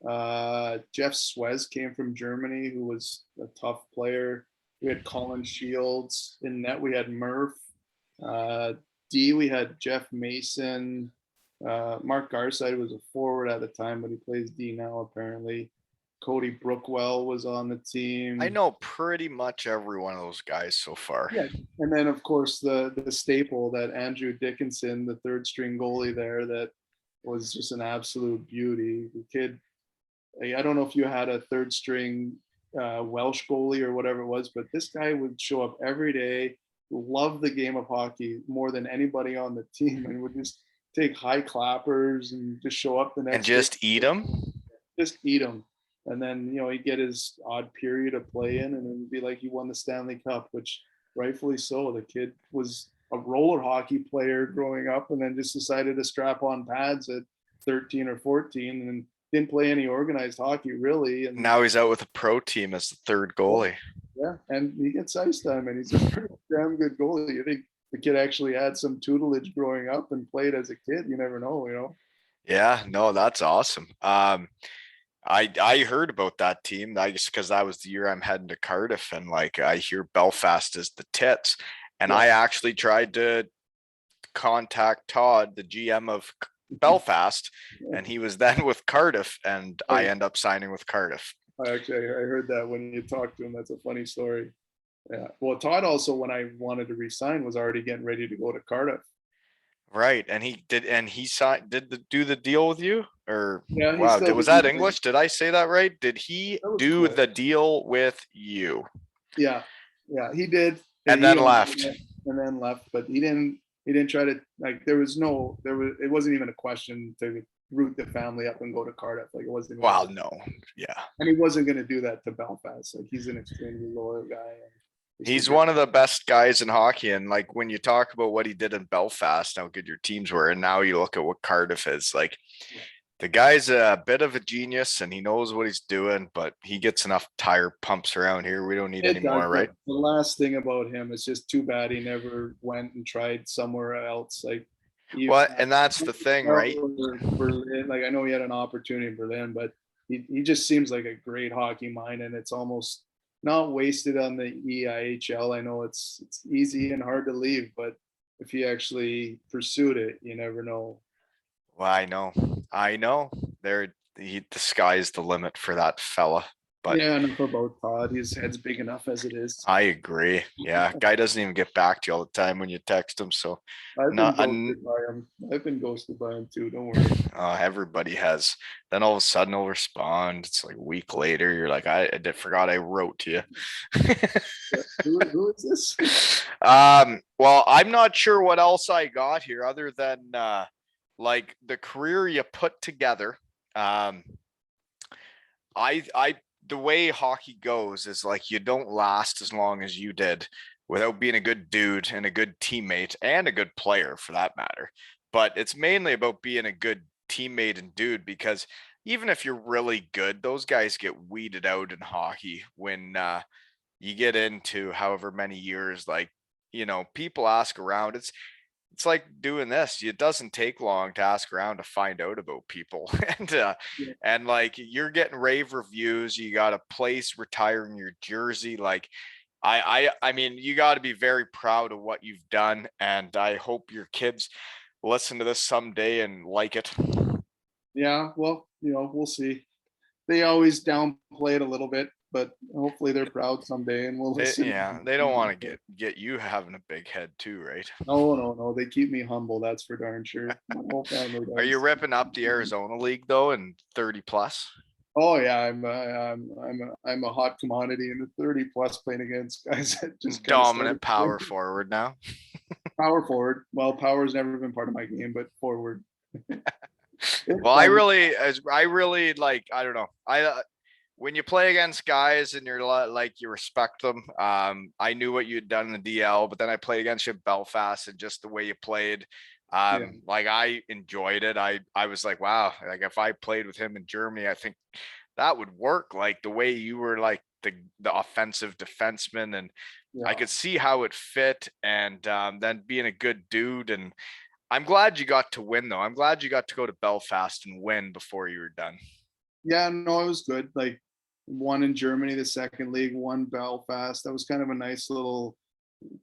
Jeff Swez came from Germany, who was a tough player. We had Colin Shields in net. We had Murph. D, we had Jeff Mason. Mark Garside was a forward at the time, but he plays D now apparently. Cody Brookwell was on the team. I know pretty much every one of those guys so far. Yeah, and then of course the staple, that Andrew Dickinson, the 3rd string goalie there, that was just an absolute beauty. The kid, I don't know if you had a 3rd string Welsh goalie or whatever it was, but this guy would show up every day, love the game of hockey more than anybody on the team, and would just take high clappers and just show up the next and just day. Eat them. Just eat them. And then, you know, he'd get his odd period of play in, and it would be like he won the Stanley Cup, which rightfully so. The kid was a roller hockey player growing up, and then just decided to strap on pads at 13 or 14 and didn't play any organized hockey really. And now he's out with a pro team as the 3rd goalie. Yeah, and he gets ice time, and he's a pretty damn good goalie. I think the kid actually had some tutelage growing up and played as a kid. You never know, you know? Yeah, no, that's awesome. I heard about that team. I just because that was the year I'm heading to Cardiff, and like I hear Belfast is the tits. And I actually tried to contact Todd, the GM of Belfast, and he was then with Cardiff, and I end up signing with Cardiff. I heard that when you talked to him. That's a funny story. Yeah. Well, Todd also, when I wanted to resign, was already getting ready to go to Cardiff. Right, and he did, and he signed. Do the deal with you, or yeah? Wow, was that English? Did I say that right? Did he do the deal with you? Yeah, he did. And then left. But he didn't try to, like, it wasn't even a question to root the family up and go to Cardiff. Like, it wasn't. Wow, no, yeah. And he wasn't going to do that to Belfast. Like, he's an extremely loyal guy. He's one of the best guys in hockey. And like when you talk about what he did in Belfast, how good your teams were, and now you look at what Cardiff is, like the guy's a bit of a genius and he knows what he's doing, but he gets enough tire pumps around here. We don't need any more, right? The last thing about him is just too bad he never went and tried somewhere else. Like, what? And that's the thing, right? Berlin, like I know he had an opportunity in Berlin, but he just seems like a great hockey mind, and it's almost not wasted on the EIHL. I know it's easy and hard to leave, but if you actually pursued it, you never know. Well, I know. The sky's the limit for that fella. But yeah, enough about Todd. His head's big enough as it is. I agree. Yeah, guy doesn't even get back to you all the time when you text him. So I've been ghosted by him too. Don't worry. Everybody has. Then all of a sudden he'll respond. It's like a week later. You're like, I forgot I wrote to you. Who is this? Well, I'm not sure what else I got here other than like the career you put together. The way hockey goes is like you don't last as long as you did without being a good dude and a good teammate and a good player for that matter. But it's mainly about being a good teammate and dude, because even if you're really good, those guys get weeded out in hockey when you get into however many years. Like, you know, people ask around. It's like doing this. It doesn't take long to ask around to find out about people. And like you're getting rave reviews. You got a place retiring your jersey. Like I mean, you got to be very proud of what you've done. And I hope your kids listen to this someday and like it. Yeah, well, you know, we'll see. They always downplay it a little bit. but hopefully they're proud someday and we'll listen. Yeah, they don't want to get you having a big head too, right? No. They keep me humble. That's for darn sure. My whole family Are you does. ripping up the Arizona League though in 30 plus? Oh yeah, I'm a hot commodity in the 30 plus playing against guys that just kind of Dominant power forward now. power forward. Well, power's never been part of my game, but forward. Well, I really like, I don't know. When you play against guys and you're like, you respect them. I knew what you'd done in the DL, but then I played against you at Belfast and just the way you played. Like I enjoyed it. I was like, wow, like if I played with him in Germany, I think that would work. Like the way you were like the offensive defenseman, and I could see how it fit. And then being a good dude, and I'm glad you got to win though. I'm glad you got to go to Belfast and win before you were done. Yeah, no, it was good. Like one in Germany, the second league, one Belfast. That was kind of a nice little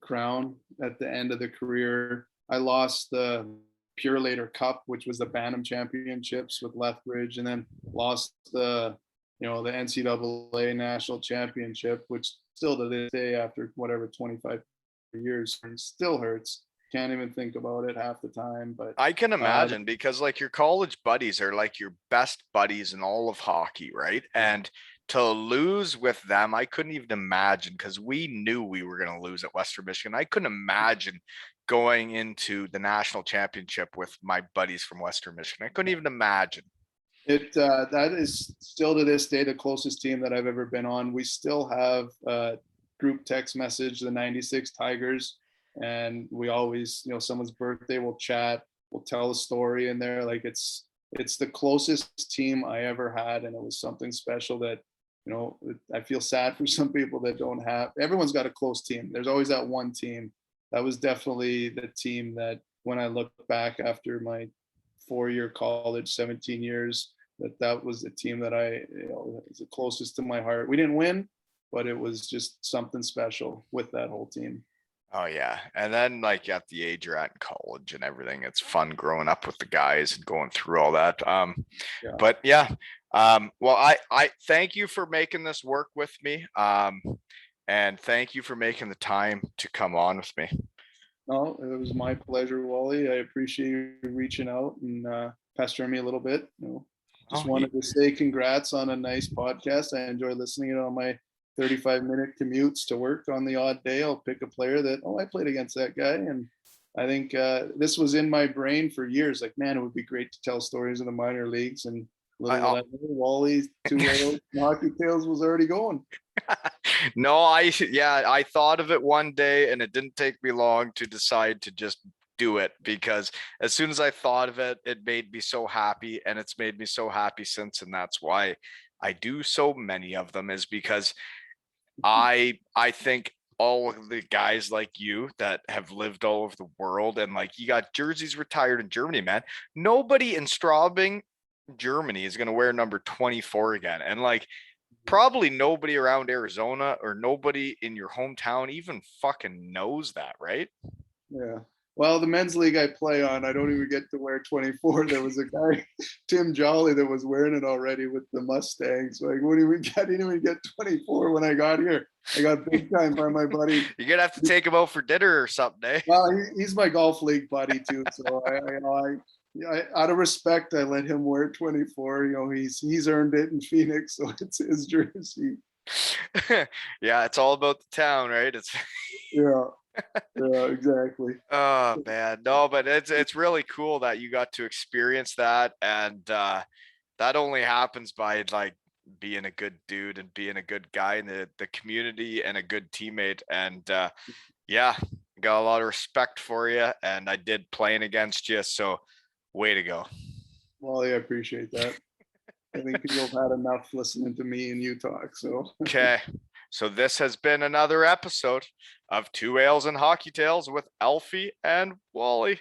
crown at the end of the career. I lost the Pure Later Cup, which was the Bantam Championships with Lethbridge, and then lost the the NCAA National Championship, which still to this day, after whatever 25 years, still hurts. Can't even think about it half the time. But I can imagine because like your college buddies are like your best buddies in all of hockey, right? And to lose with them, I couldn't even imagine because we knew we were going to lose at Western Michigan. I couldn't imagine going into the national championship with my buddies from Western Michigan. I couldn't even imagine. That is still to this day the closest team that I've ever been on. We still have group text message, the 96 Tigers, and we always, someone's birthday, we'll chat, we'll tell a story in there. Like it's the closest team I ever had, and it was something special that, I feel sad for some people that don't have. Everyone's got a close team. There's always that one team. That was definitely the team that when I look back after my 4-year college, 17 years, that was the team that was the closest to my heart. We didn't win, but it was just something special with that whole team. Oh yeah. And then like at the age you're at in college and everything, it's fun growing up with the guys and going through all that. But yeah. Well, I thank you for making this work with me. And thank you for making the time to come on with me. No, it was my pleasure, Wally. I appreciate you reaching out and pestering me a little bit. Just wanted to say congrats on a nice podcast. I enjoy listening to it on my 35-minute commutes to work. On the odd day, I'll pick a player that, I played against that guy. And I think this was in my brain for years. Like, man, it would be great to tell stories in the minor leagues. And Wally's 2 Hockey Tales was already going. No, I thought of it one day and it didn't take me long to decide to just do it, because as soon as I thought of it, it made me so happy, and it's made me so happy since. And that's why I do so many of them, is because I think all of the guys like you that have lived all over the world, and like you got jerseys retired in Germany, man. Nobody in Straubing, Germany is going to wear number 24 again. And like probably nobody around Arizona or nobody in your hometown even fucking knows that, right? Yeah. Well, the men's league I play on, I don't even get to wear 24. There was a guy, Tim Jolly, that was wearing it already with the Mustangs. Like, I didn't even get 24 when I got here. I got big time by my buddy. You're gonna have to take him out for dinner or something, eh? Well, he's my golf league buddy too. So I out of respect, I let him wear 24. He's earned it in Phoenix, so it's his jersey. Yeah, it's all about the town, right? It's yeah, exactly. Oh man, no, but it's really cool that you got to experience that, and that only happens by like being a good dude and being a good guy in the community and a good teammate. And yeah, got a lot of respect for you, and I did playing against you, so way to go. Well, I appreciate that. I think people have had enough listening to me and you talk. So okay. So this has been another episode of Two Ales and Hockey Tales with Elfie and Wally.